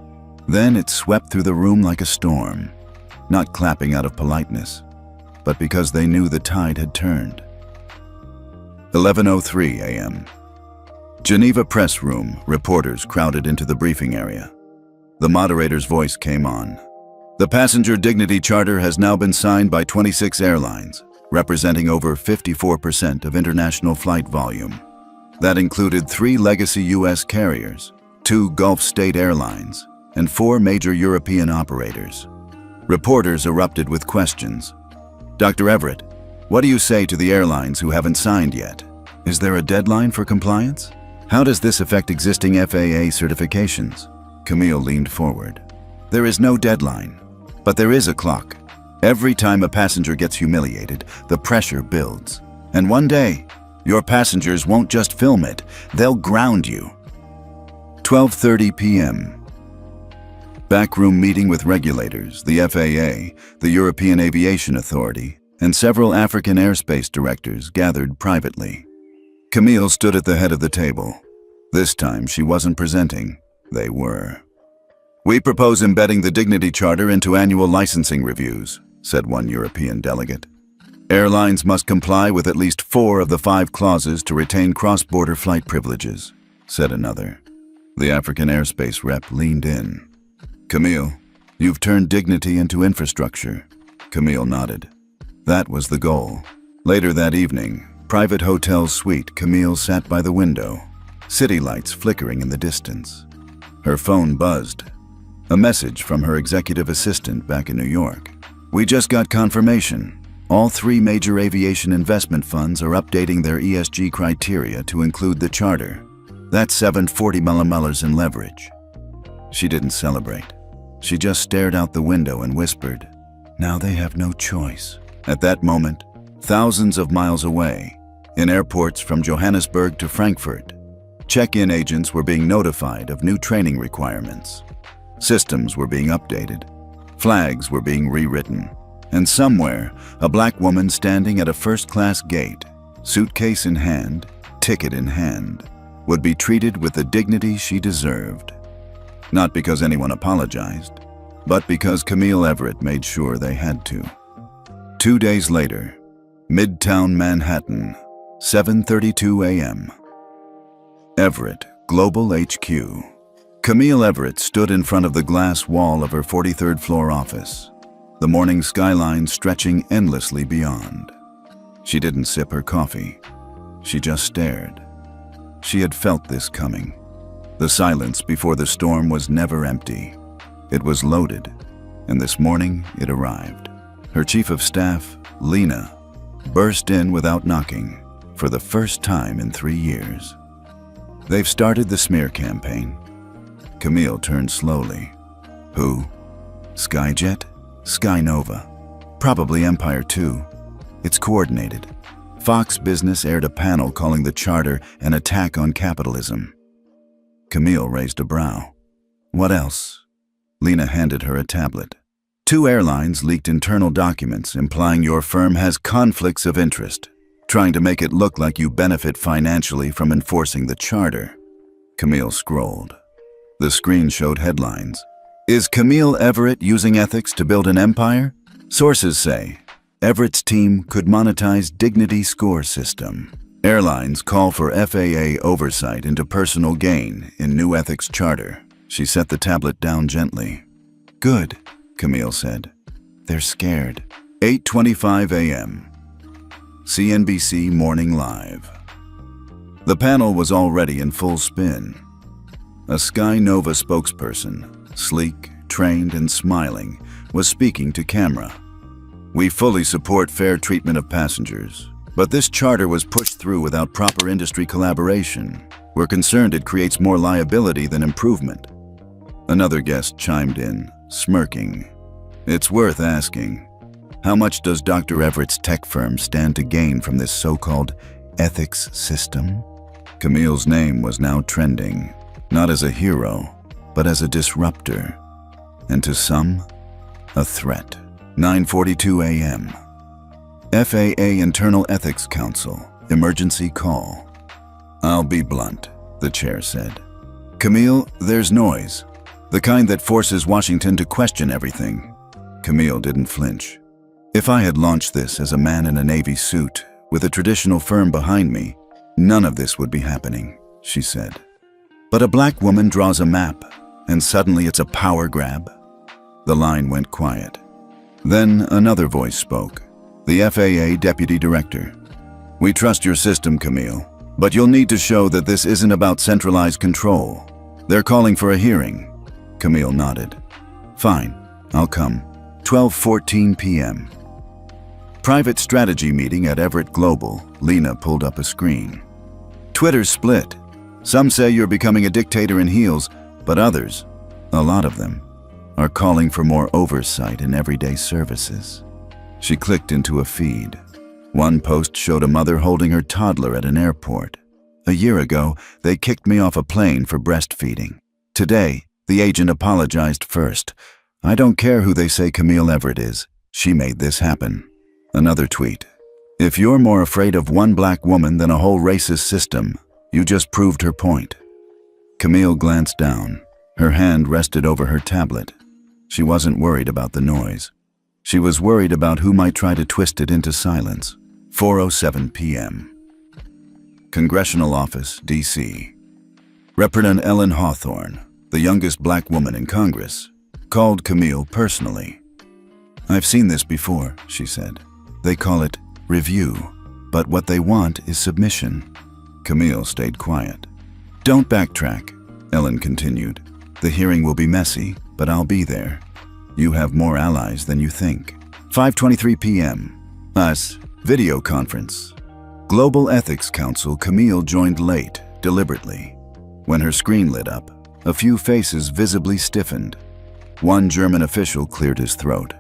Then it swept through the room like a storm, not clapping out of politeness, but because they knew the tide had turned. 11:03 a.m. Geneva press room, reporters crowded into the briefing area. The moderator's voice came on. "The passenger dignity charter has now been signed by 26 airlines, representing over 54% of international flight volume. That included 3 legacy U.S. carriers, 2 Gulf state airlines, and 4 major European operators." Reporters erupted with questions. "Dr. Everett, what do you say to the airlines who haven't signed yet? Is there a deadline for compliance? How does this affect existing FAA certifications?" Camille leaned forward. "There is no deadline, but there is a clock. Every time a passenger gets humiliated, the pressure builds. And one day, your passengers won't just film it, they'll ground you." 12:30 p.m. Backroom meeting with regulators, the FAA, the European Aviation Authority, and several African airspace directors gathered privately. Camille stood at the head of the table. This time she wasn't presenting, they were. "We propose embedding the Dignity Charter into annual licensing reviews," said one European delegate. "Airlines must comply with at least 4 of the 5 clauses to retain cross-border flight privileges," said another. The African airspace rep leaned in. "Camille, you've turned dignity into infrastructure." Camille nodded. That was the goal. Later that evening, private hotel suite, Camille sat by the window, city lights flickering in the distance. Her phone buzzed. A message from her executive assistant back in New York. "We just got confirmation. All 3 major aviation investment funds are updating their ESG criteria to include the charter. That's $740 million in leverage." She didn't celebrate. She just stared out the window and whispered, "Now they have no choice." At that moment, thousands of miles away, in airports from Johannesburg to Frankfurt, check-in agents were being notified of new training requirements. Systems were being updated. Flags were being rewritten. And somewhere, a black woman standing at a first-class gate, suitcase in hand, ticket in hand, would be treated with the dignity she deserved. Not because anyone apologized, but because Camille Everett made sure they had to. 2 days later, Midtown Manhattan, 7:32 a.m. Everett, Global HQ. Camille Everett stood in front of the glass wall of her 43rd floor office, the morning skyline stretching endlessly beyond. She didn't sip her coffee. She just stared. She had felt this coming. The silence before the storm was never empty. It was loaded, and this morning it arrived. Her chief of staff, Lena, burst in without knocking for the first time in 3 years. "They've started the smear campaign." Camille turned slowly. "Who? Skyjet? Skynova? Probably Empire too. It's coordinated. Fox Business aired a panel calling the charter an attack on capitalism." Camille raised a brow. "What else?" Lena handed her a tablet. 2 airlines leaked internal documents implying your firm has conflicts of interest, trying to make it look like you benefit financially from enforcing the charter. Camille scrolled. The screen showed headlines. "Is Camille Everett using ethics to build an empire? Sources say Everett's team could monetize dignity score system. Airlines call for FAA oversight into personal gain in new ethics charter." She set the tablet down gently. "Good," Camille said. "They're scared." 8:25 a.m. CNBC Morning Live. The panel was already in full spin. A Skynova spokesperson, sleek, trained, and smiling, was speaking to camera. "We fully support fair treatment of passengers, but this charter was pushed through without proper industry collaboration. We're concerned it creates more liability than improvement." Another guest chimed in, smirking. "It's worth asking. How much does Dr. Everett's tech firm stand to gain from this so-called ethics system?" Camille's name was now trending. not as a hero, but as a disruptor, and to some, a threat. 9:42 a.m. FAA Internal Ethics Council, emergency call. "I'll be blunt," the chair said. "Camille, there's noise. The kind that forces Washington to question everything." Camille didn't flinch. "If I had launched this as a man in a Navy suit, with a traditional firm behind me, none of this would be happening," she said. "But a black woman draws a map, and suddenly it's a power grab." The line went quiet. Then another voice spoke, the FAA Deputy Director. "We trust your system, Camille, but you'll need to show that this isn't about centralized control. They're calling for a hearing." Camille nodded. "Fine, I'll come." 12:14 p.m. Private strategy meeting at Everett Global. Lena pulled up a screen. "Twitter's split. Some say you're becoming a dictator in heels, but others, a lot of them, are calling for more oversight in everyday services." She clicked into a feed. One post showed a mother holding her toddler at an airport. "A year ago, they kicked me off a plane for breastfeeding. Today, the agent apologized first. I don't care who they say Camille Everett is. She made this happen." Another tweet. "If you're more afraid of one black woman than a whole racist system, you just proved her point." Camille glanced down. Her hand rested over her tablet. She wasn't worried about the noise. She was worried about who might try to twist it into silence. 4:07 p.m. Congressional Office, D.C. Representative Ellen Hawthorne, the youngest black woman in Congress, called Camille personally. "I've seen this before," she said. "They call it review, but what they want is submission." Camille stayed quiet. "Don't backtrack," Ellen continued. "The hearing will be messy, but I'll be there. You have more allies than you think." 5:23 p.m. US video conference. Global Ethics Council. Camille joined late, deliberately. When her screen lit up, a few faces visibly stiffened. One German official cleared his throat.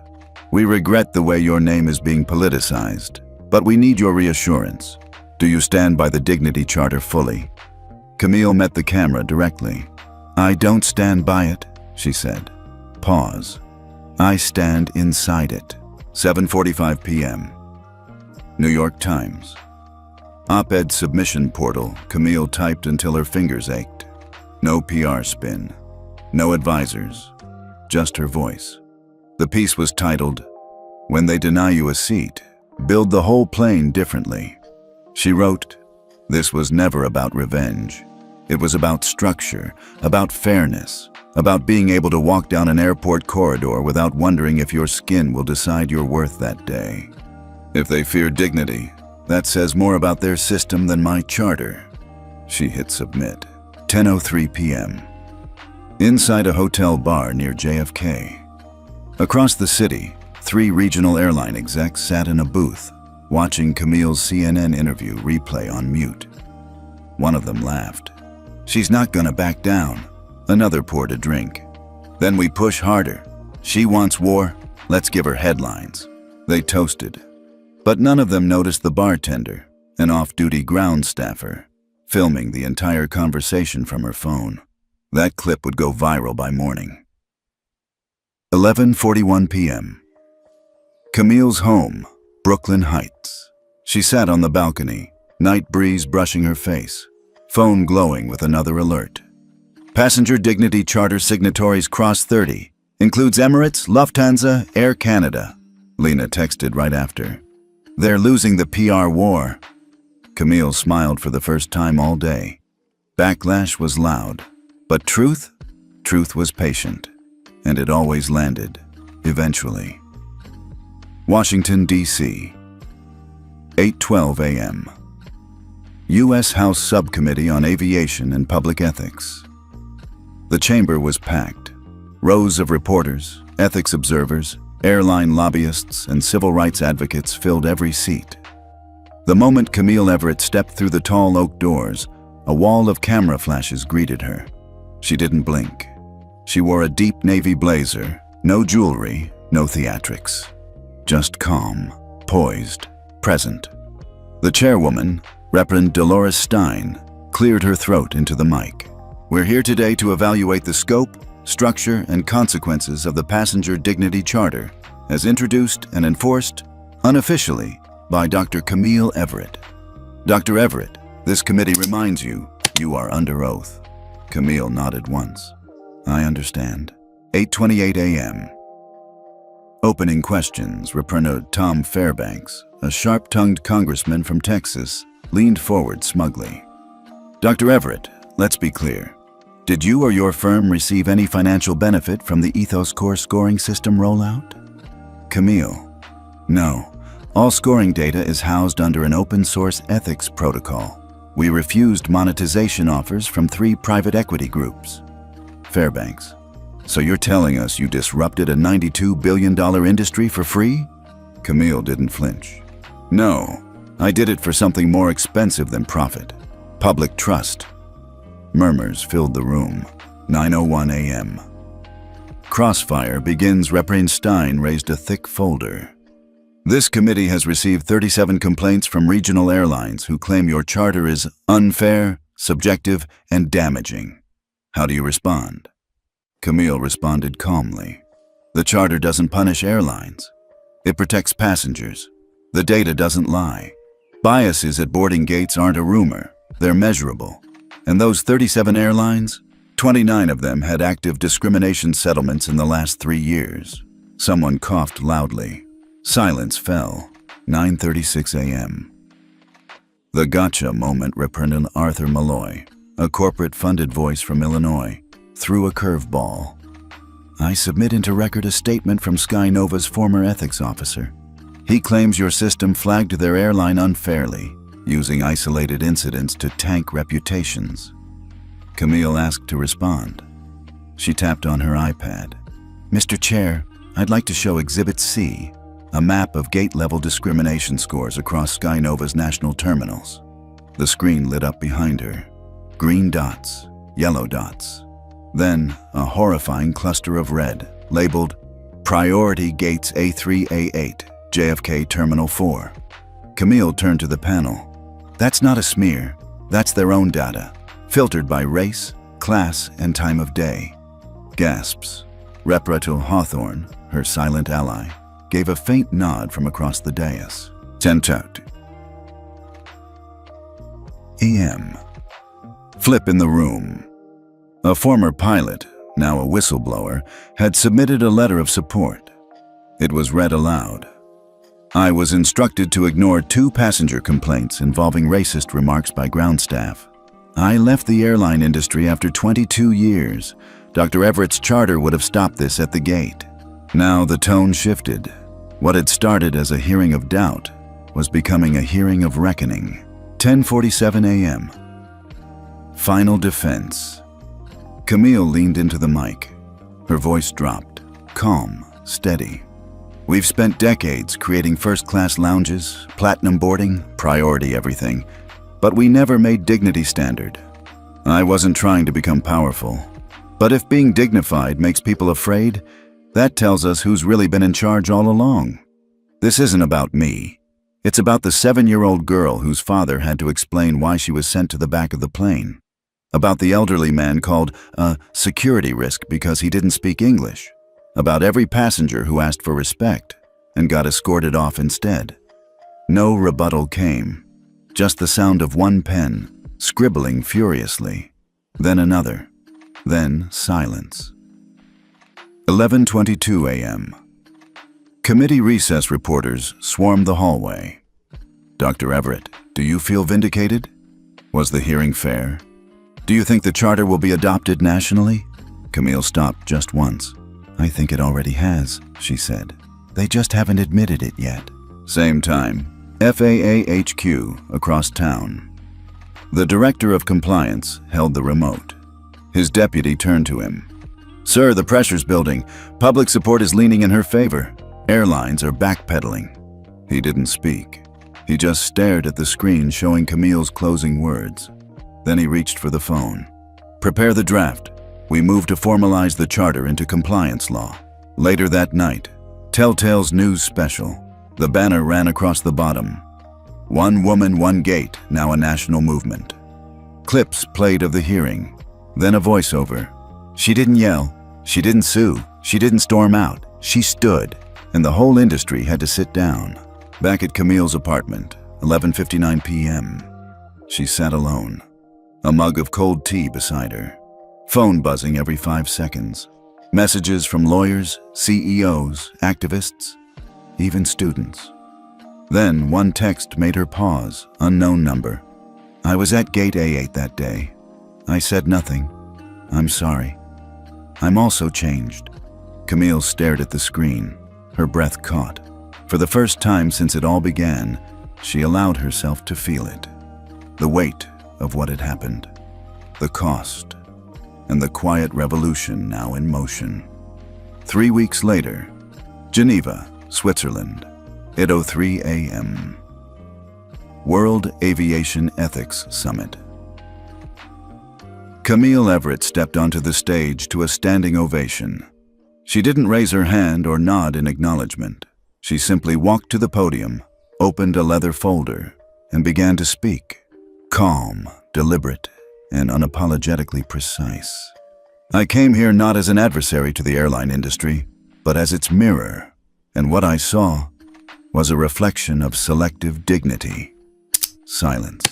"We regret the way your name is being politicized, but we need your reassurance. Do you stand by the Dignity Charter fully?" Camille met the camera directly. "I don't stand by it," she said. Pause. "I stand inside it." 7:45 p.m. New York Times. Op-ed submission portal. Camille typed until her fingers ached. No PR spin. No advisors. Just her voice. The piece was titled, "When They Deny You a Seat, Build the Whole Plane Differently." She wrote, "This was never about revenge. It was about structure, about fairness, about being able to walk down an airport corridor without wondering if your skin will decide your worth that day. If they fear dignity, that says more about their system than my charter." She hit submit. 10:03 p.m. Inside a hotel bar near JFK. Across the city, 3 regional airline execs sat in a booth, watching Camille's CNN interview replay on mute. One of them laughed. "She's not gonna back down." Another poured a drink. "Then we push harder. She wants war, let's give her headlines." They toasted. But none of them noticed the bartender, an off-duty ground staffer, filming the entire conversation from her phone. That clip would go viral by morning. 11:41 p.m. Camille's home, Brooklyn Heights. She sat on the balcony, night breeze brushing her face, phone glowing with another alert. "Passenger Dignity Charter signatories cross 30. Includes Emirates, Lufthansa, Air Canada." Lena texted right after. "They're losing the PR war." Camille smiled for the first time all day. Backlash was loud, but truth was patient, and it always landed, eventually. Washington, D.C. 8:12 a.m. U.S. House Subcommittee on Aviation and Public Ethics. The chamber was packed. Rows of reporters, ethics observers, airline lobbyists, and civil rights advocates filled every seat. The moment Camille Everett stepped through the tall oak doors, a wall of camera flashes greeted her. She didn't blink. She wore a deep navy blazer, no jewelry, no theatrics. Just calm, poised, present. The chairwoman, Reverend Dolores Stein, cleared her throat into the mic. We're here today to evaluate the scope, structure, and consequences of the Passenger Dignity Charter as introduced and enforced unofficially by Dr. Camille Everett. Dr. Everett, this committee reminds you, you are under oath. Camille nodded once. I understand. 8:28 a.m. Opening questions. Representative Tom Fairbanks, a sharp-tongued congressman from Texas, leaned forward smugly. Dr. Everett, let's be clear. Did you or your firm receive any financial benefit from the Ethos Core scoring system rollout? Camille, no. All scoring data is housed under an open-source ethics protocol. We refused monetization offers from 3 private equity groups. Fairbanks, so you're telling us you disrupted a $92 billion industry for free? Camille didn't flinch. No, I did it for something more expensive than profit. Public trust. Murmurs filled the room. 9:01 a.m. Crossfire begins. Representative Stein raised a thick folder. This committee has received 37 complaints from regional airlines who claim your charter is unfair, subjective, and damaging. How do you respond? Camille responded calmly. The charter doesn't punish airlines. It protects passengers. The data doesn't lie. Biases at boarding gates aren't a rumor. They're measurable. And those 37 airlines, 29 of them had active discrimination settlements in the last 3 years. Someone coughed loudly. Silence fell. 9:36 a.m. The gotcha moment. Representative Arthur Malloy, a corporate-funded voice from Illinois, threw a curveball. I submit into record a statement from SkyNova's former ethics officer. He claims your system flagged their airline unfairly, using isolated incidents to tank reputations. Camille asked to respond. She tapped on her iPad. Mr. Chair, I'd like to show Exhibit C, a map of gate-level discrimination scores across SkyNova's national terminals. The screen lit up behind her. Green dots, yellow dots. Then a horrifying cluster of red, labeled Priority Gates A3, A8, JFK Terminal 4. Camille turned to the panel. That's not a smear. That's their own data, filtered by race, class, and time of day. Gasps. Representative Hawthorne, her silent ally, gave a faint nod from across the dais. 10:30 a.m. Flip in the room. A former pilot, now a whistleblower, had submitted a letter of support. It was read aloud. I was instructed to ignore 2 passenger complaints involving racist remarks by ground staff. I left the airline industry after 22 years. Dr. Everett's charter would have stopped this at the gate. Now the tone shifted. What had started as a hearing of doubt was becoming a hearing of reckoning. 10:47 a.m. Final defense. Camille leaned into the mic. Her voice dropped, calm, steady. We've spent decades creating first-class lounges, platinum boarding, priority everything, but we never made dignity standard. I wasn't trying to become powerful, but if being dignified makes people afraid, that tells us who's really been in charge all along. This isn't about me. It's about the 7-year-old girl whose father had to explain why she was sent to the back of the plane. About the elderly man called a security risk because he didn't speak English. About every passenger who asked for respect and got escorted off instead. No rebuttal came, just the sound of one pen, scribbling furiously, then another, then silence. 11:22 a.m. Committee recess reporters swarmed the hallway. Dr. Everett, do you feel vindicated? Was the hearing fair? Do you think the charter will be adopted nationally? Camille stopped just once. I think it already has, she said. They just haven't admitted it yet. Same time, FAA HQ across town. The director of compliance held the remote. His deputy turned to him. Sir, the pressure's building. Public support is leaning in her favor. Airlines are backpedaling. He didn't speak. He just stared at the screen showing Camille's closing words. Then he reached for the phone. Prepare the draft. We move to formalize the charter into compliance law. Later that night, Telltale's news special. The banner ran across the bottom. One woman, one gate, now a national movement. Clips played of the hearing. Then a voiceover. She didn't yell. She didn't sue. She didn't storm out. She stood, and the whole industry had to sit down. Back at Camille's apartment, 11:59 p.m. She sat alone, a mug of cold tea beside her, phone buzzing every 5 seconds. Messages from lawyers, CEOs, activists, even students. Then one text made her pause, unknown number. I was at gate A8 that day. I said nothing. I'm sorry. I'm also changed. Camille stared at the screen, her breath caught. For the first time since it all began, she allowed herself to feel it. The weight of what had happened, the cost, and the quiet revolution now in motion. 3 weeks later, Geneva, Switzerland, 8:03 a.m. World Aviation Ethics Summit. Camille Everett stepped onto the stage to a standing ovation. She didn't raise her hand or nod in acknowledgement. She simply walked to the podium, opened a leather folder, and began to speak. Calm, deliberate, and unapologetically precise. I came here not as an adversary to the airline industry, but as its mirror, and what I saw was a reflection of selective dignity. Silence.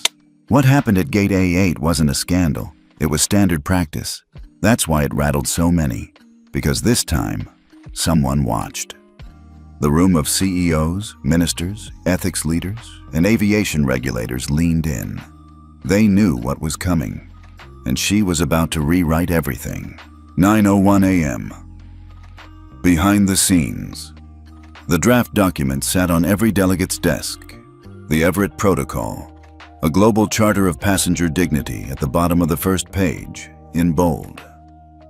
What happened at Gate A8 wasn't a scandal. It was standard practice. That's why it rattled so many, because this time, someone watched. The room of CEOs, ministers, ethics leaders, and aviation regulators leaned in. They knew what was coming, and she was about to rewrite everything. 9:01 a.m. Behind the scenes. The draft document sat on every delegate's desk. The Everett Protocol, a global charter of passenger dignity at the bottom of the first page, in bold.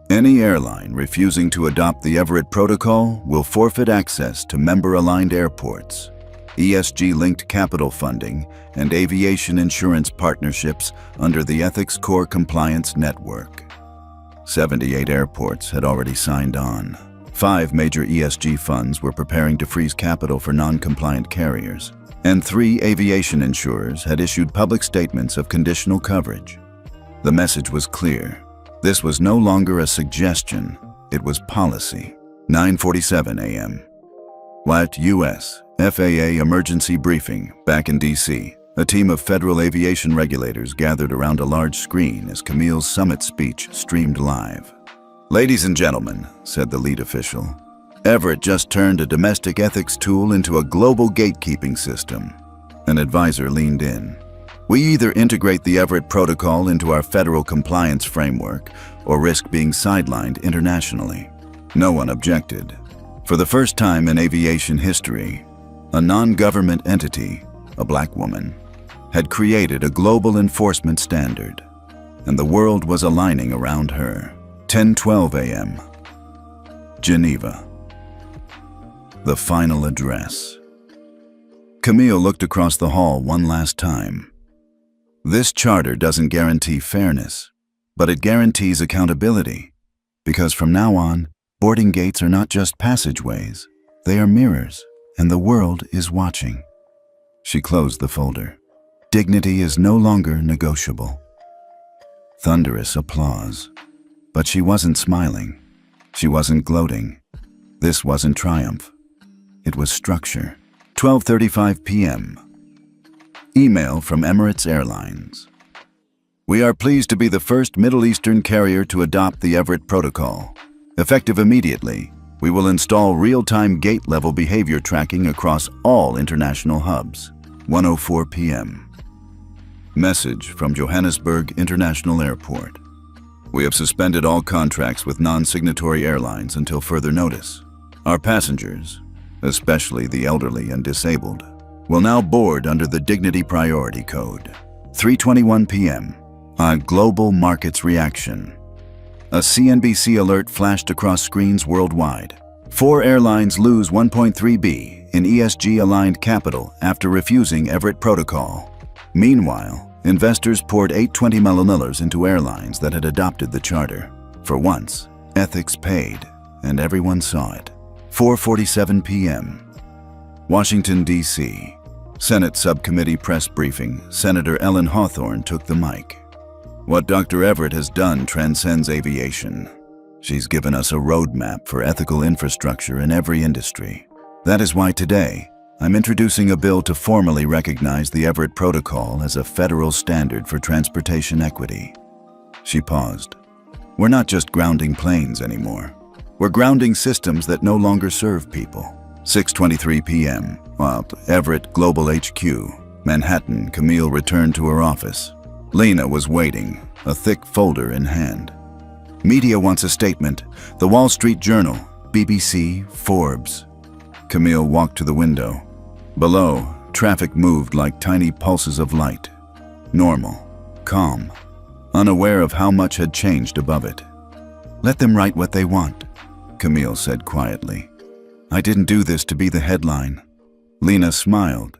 Any airline refusing to adopt the Everett Protocol will forfeit access to member-aligned airports, ESG-linked capital funding, and aviation insurance partnerships under the Ethics Core Compliance Network. 78 airports had already signed on. 5 major ESG funds were preparing to freeze capital for non-compliant carriers, and 3 aviation insurers had issued public statements of conditional coverage. The message was clear. This was no longer a suggestion, it was policy. 9:47 a.m. White U.S. FAA emergency briefing back in D.C. A team of federal aviation regulators gathered around a large screen as Camille's summit speech streamed live. Ladies and gentlemen, said the lead official, Everett just turned a domestic ethics tool into a global gatekeeping system. An advisor leaned in. We either integrate the Everett Protocol into our federal compliance framework or risk being sidelined internationally. No one objected. For the first time in aviation history, a non-government entity, a black woman, had created a global enforcement standard, and the world was aligning around her. 10:12 a.m. Geneva. The final address. Camille looked across the hall one last time. This charter doesn't guarantee fairness, but it guarantees accountability, because from now on, boarding gates are not just passageways, they are mirrors, and the world is watching. She closed the folder. Dignity is no longer negotiable. Thunderous applause. But she wasn't smiling. She wasn't gloating. This wasn't triumph. It was structure. 12:35 p.m. Email from Emirates Airlines. We are pleased to be the first Middle Eastern carrier to adopt the Everett Protocol. Effective immediately, we will install real-time gate-level behavior tracking across all international hubs. 1:04 p.m. Message from Johannesburg International Airport. We have suspended all contracts with non-signatory airlines until further notice. Our passengers, especially the elderly and disabled, will now board under the Dignity Priority Code. 3:21 p.m. A global markets reaction. A CNBC alert flashed across screens worldwide. 4 airlines lose 1.3 billion in ESG-aligned capital after refusing Everett Protocol. Meanwhile, investors poured $820 million into airlines that had adopted the charter. For once, ethics paid, and everyone saw it. 4:47 p.m. Washington, D.C. Senate Subcommittee press briefing. Senator Ellen Hawthorne took the mic. What Dr. Everett has done transcends aviation. She's given us a roadmap for ethical infrastructure in every industry. That is why today, I'm introducing a bill to formally recognize the Everett Protocol as a federal standard for transportation equity. She paused. We're not just grounding planes anymore. We're grounding systems that no longer serve people. 6:23 p.m. Everett Global HQ, Manhattan. Camille returned to her office. Lena was waiting, a thick folder in hand. Media wants a statement. The Wall Street Journal, BBC, Forbes. Camille walked to the window. Below, traffic moved like tiny pulses of light. Normal, calm, unaware of how much had changed above it. Let them write what they want, Camille said quietly. I didn't do this to be the headline. Lena smiled.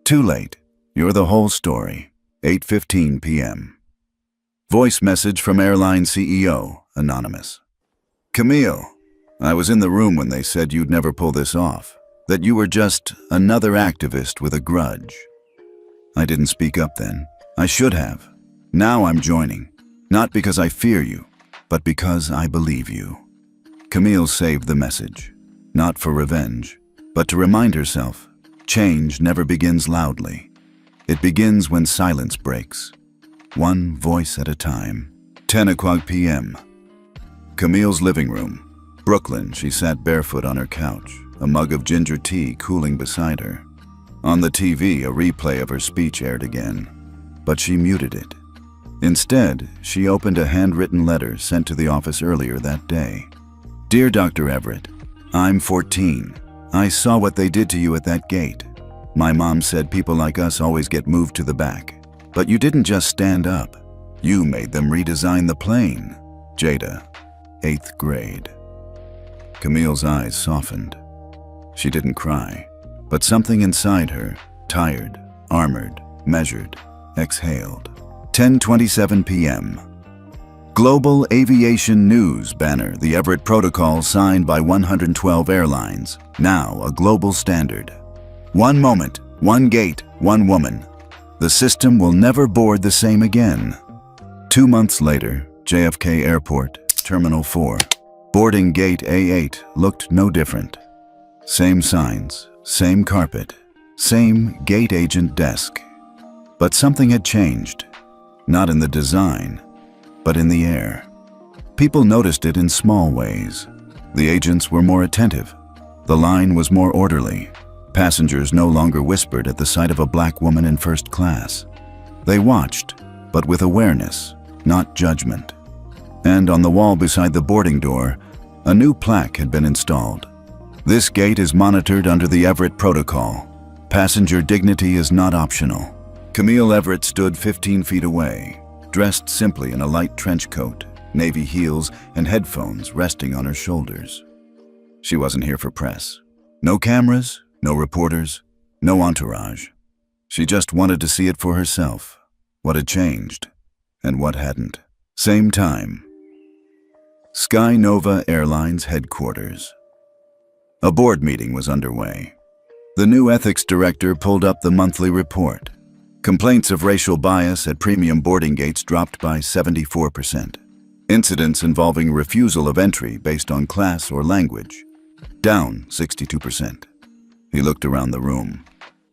Too late. You're the whole story. 8:15 p.m. Voice message from Airline CEO, anonymous. Camille, I was in the room when they said you'd never pull this off, that you were just another activist with a grudge. I didn't speak up then. I should have. Now I'm joining, not because I fear you, but because I believe you. Camille saved the message, not for revenge, but to remind herself, change never begins loudly. It begins when silence breaks, one voice at a time. 10 o'clock p.m. Camille's living room. Brooklyn, she sat barefoot on her couch, a mug of ginger tea cooling beside her. On the TV, a replay of her speech aired again, but she muted it. Instead, she opened a handwritten letter sent to the office earlier that day. Dear Dr. Everett, I'm 14. I saw what they did to you at that gate. My mom said people like us always get moved to the back. But you didn't just stand up. You made them redesign the plane. Jada, 8th grade. Camille's eyes softened. She didn't cry, but something inside her, tired, armored, measured, exhaled. 10:27 p.m. Global Aviation News banner, the Everett Protocol signed by 112 airlines, now a global standard. One moment, one gate, one woman. The system will never board the same again. 2 months later, JFK Airport, Terminal 4. Boarding gate A8 looked no different. Same signs, same carpet, same gate agent desk. But something had changed. Not in the design, but in the air. People noticed it in small ways. The agents were more attentive. The line was more orderly. Passengers no longer whispered at the sight of a black woman in first class. They watched, but with awareness, not judgment. And on the wall beside the boarding door, a new plaque had been installed. This gate is monitored under the Everett Protocol. Passenger dignity is not optional. Camille Everett stood 15 feet away, dressed simply in a light trench coat, navy heels, and headphones resting on her shoulders. She wasn't here for press. No cameras, no reporters, no entourage. She just wanted to see it for herself, what had changed, and what hadn't. Same time. Sky Nova Airlines headquarters. A board meeting was underway. The new ethics director pulled up the monthly report. Complaints of racial bias at premium boarding gates dropped by 74%. Incidents involving refusal of entry based on class or language, down 62%. He looked around the room.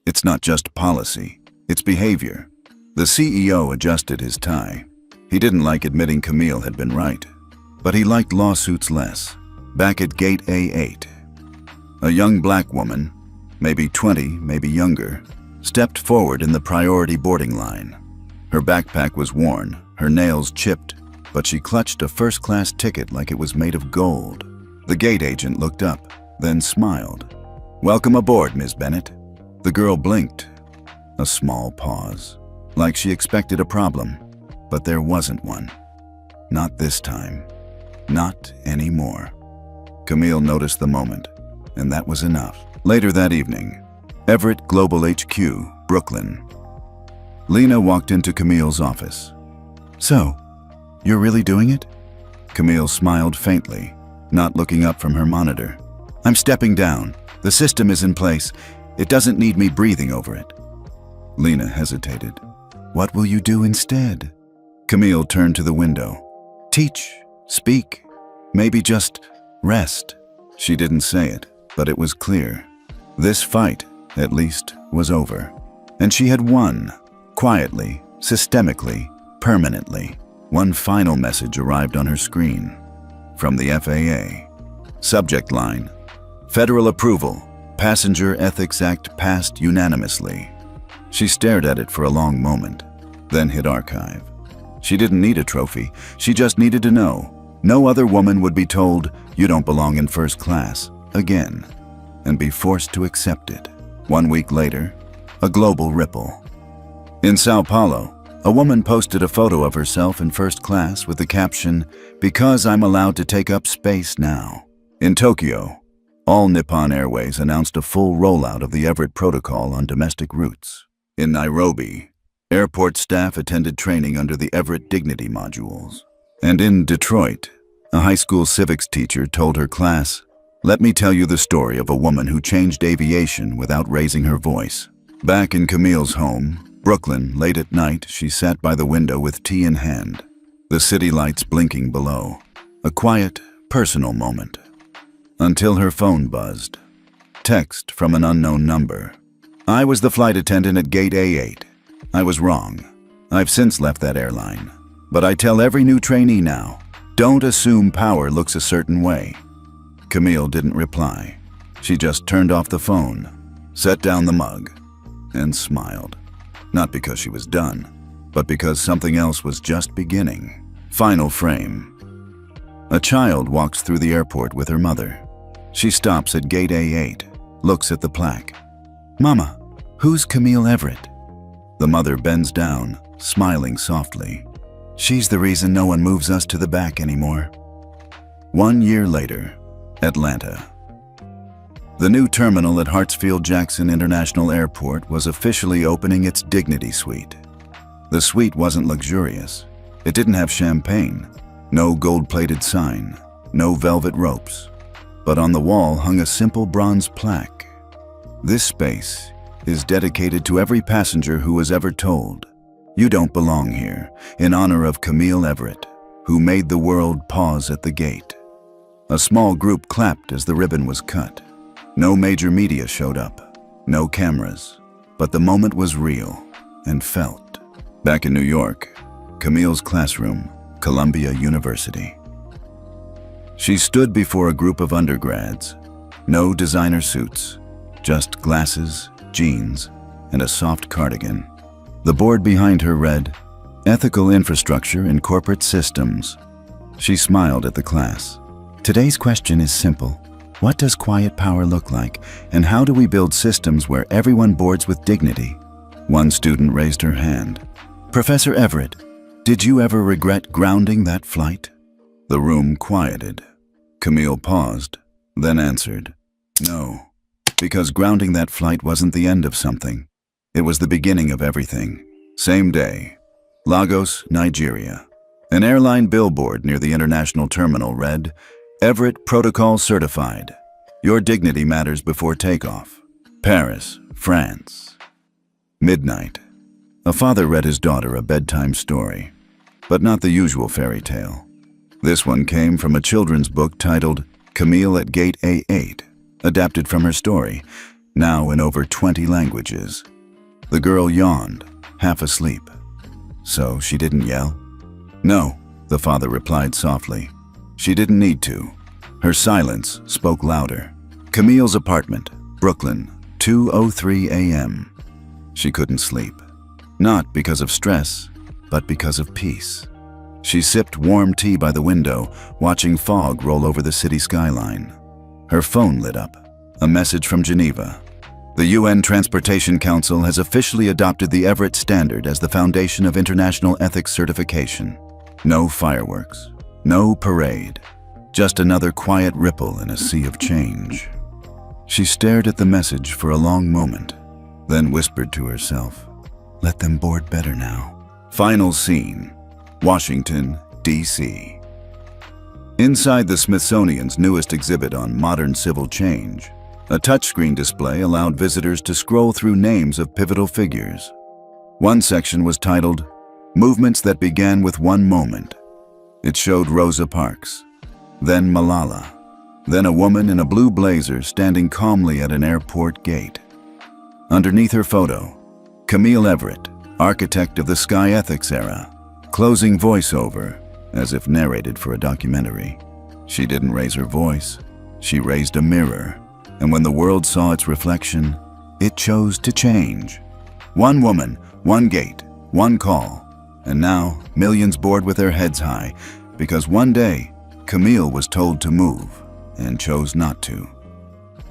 It's not just policy, it's behavior. The CEO adjusted his tie. He didn't like admitting Camille had been right, but he liked lawsuits less. Back at gate A8, a young black woman, maybe 20, maybe younger, stepped forward in the priority boarding line. Her backpack was worn, her nails chipped, but she clutched a first-class ticket like it was made of gold. The gate agent looked up, then smiled. Welcome aboard, Ms. Bennett. The girl blinked. A small pause, like she expected a problem, but there wasn't one. Not this time. Not anymore. Camille noticed the moment, and that was enough. Later that evening, Everett Global HQ, Brooklyn. Lena walked into Camille's office. So, you're really doing it? Camille smiled faintly, not looking up from her monitor. I'm stepping down. The system is in place. It doesn't need me breathing over it. Lena hesitated. What will you do instead? Camille turned to the window. Teach, speak, maybe just rest. She didn't say it, but it was clear. This fight, at least, was over. And she had won, quietly, systemically, permanently. One final message arrived on her screen. From the FAA. Subject line: Federal approval. Passenger Ethics Act passed unanimously. She stared at it for a long moment, then hit archive. She didn't need a trophy. She just needed to know. No other woman would be told, "You don't belong in first class," again, and be forced to accept it. 1 week later, a global ripple. In Sao Paulo, a woman posted a photo of herself in first class with the caption, "Because I'm allowed to take up space now." In Tokyo, All Nippon Airways announced a full rollout of the Everett Protocol on domestic routes. In Nairobi, airport staff attended training under the Everett Dignity modules. And in Detroit, a high school civics teacher told her class, "Let me tell you the story of a woman who changed aviation without raising her voice." Back in Camille's home, Brooklyn, late at night, she sat by the window with tea in hand, the city lights blinking below. A quiet, personal moment. Until her phone buzzed. Text from an unknown number. "I was the flight attendant at gate A8. I was wrong. I've since left that airline. But I tell every new trainee now, don't assume power looks a certain way." Camille didn't reply. She just turned off the phone, set down the mug, and smiled. Not because she was done, but because something else was just beginning. Final frame. A child walks through the airport with her mother. She stops at gate A8, looks at the plaque. "Mama, who's Camille Everett?" The mother bends down, smiling softly. "She's the reason no one moves us to the back anymore." 1 year later, Atlanta. The new terminal at Hartsfield-Jackson International Airport was officially opening its Dignity Suite. The suite wasn't luxurious. It didn't have champagne, no gold-plated sign, no velvet ropes. But on the wall hung a simple bronze plaque. "This space is dedicated to every passenger who was ever told, 'You don't belong here,' in honor of Camille Everett, who made the world pause at the gate." A small group clapped as the ribbon was cut. No major media showed up, no cameras, but the moment was real and felt. Back in New York, Camille's classroom, Columbia University. She stood before a group of undergrads. No designer suits, just glasses, jeans, and a soft cardigan. The board behind her read, "Ethical Infrastructure in Corporate Systems." She smiled at the class. "Today's question is simple. What does quiet power look like, and how do we build systems where everyone boards with dignity?" One student raised her hand. "Professor Everett, did you ever regret grounding that flight?" The room quieted. Camille paused, then answered, "No, because grounding that flight wasn't the end of something. It was the beginning of everything." Same day, Lagos, Nigeria. An airline billboard near the international terminal read, "Everett Protocol Certified. Your dignity matters before takeoff." Paris, France. Midnight. A father read his daughter a bedtime story, but not the usual fairy tale. This one came from a children's book titled Camille at Gate A8, adapted from her story, now in over 20 languages. The girl yawned, half asleep. So she didn't yell? "No," the father replied softly. She didn't need to. Her silence spoke louder. Camille's apartment, Brooklyn, 2:03 a.m. She couldn't sleep. Not because of stress, but because of peace. She sipped warm tea by the window, watching fog roll over the city skyline. Her phone lit up. A message from Geneva. The UN Transportation Council has officially adopted the Everett Standard as the foundation of international ethics certification. No fireworks. No parade, just another quiet ripple in a sea of change. She stared at the message for a long moment, then whispered to herself, "Let them board better now." Final scene, Washington, D.C. Inside the Smithsonian's newest exhibit on modern civil change, a touchscreen display allowed visitors to scroll through names of pivotal figures. One section was titled, Movements that began with one moment. It showed Rosa Parks, then Malala, then a woman in a blue blazer standing calmly at an airport gate. Underneath her photo, Camille Everett, architect of the Sky Ethics era, closing voiceover as if narrated for a documentary. She didn't raise her voice, she raised a mirror, and when the world saw its reflection, it chose to change. One woman, one gate, one call, and now millions bored with their heads high because one day Camille was told to move and chose not to.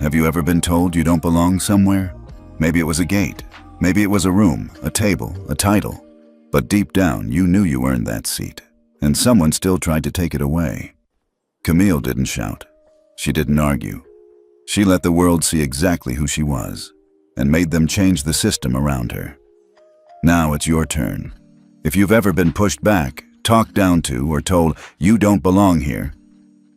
Have you ever been told you don't belong somewhere? Maybe it was a gate, maybe it was a room, a table, a title, but deep down you knew you earned that seat, and someone still tried to take it away. Camille didn't shout. She didn't argue. She let the world see exactly who she was and made them change the system around her. Now it's your turn. If you've ever been pushed back, talked down to, or told you don't belong here,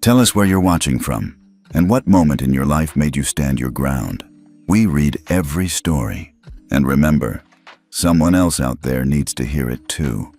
tell us where you're watching from and what moment in your life made you stand your ground. We read every story. And remember, someone else out there needs to hear it too.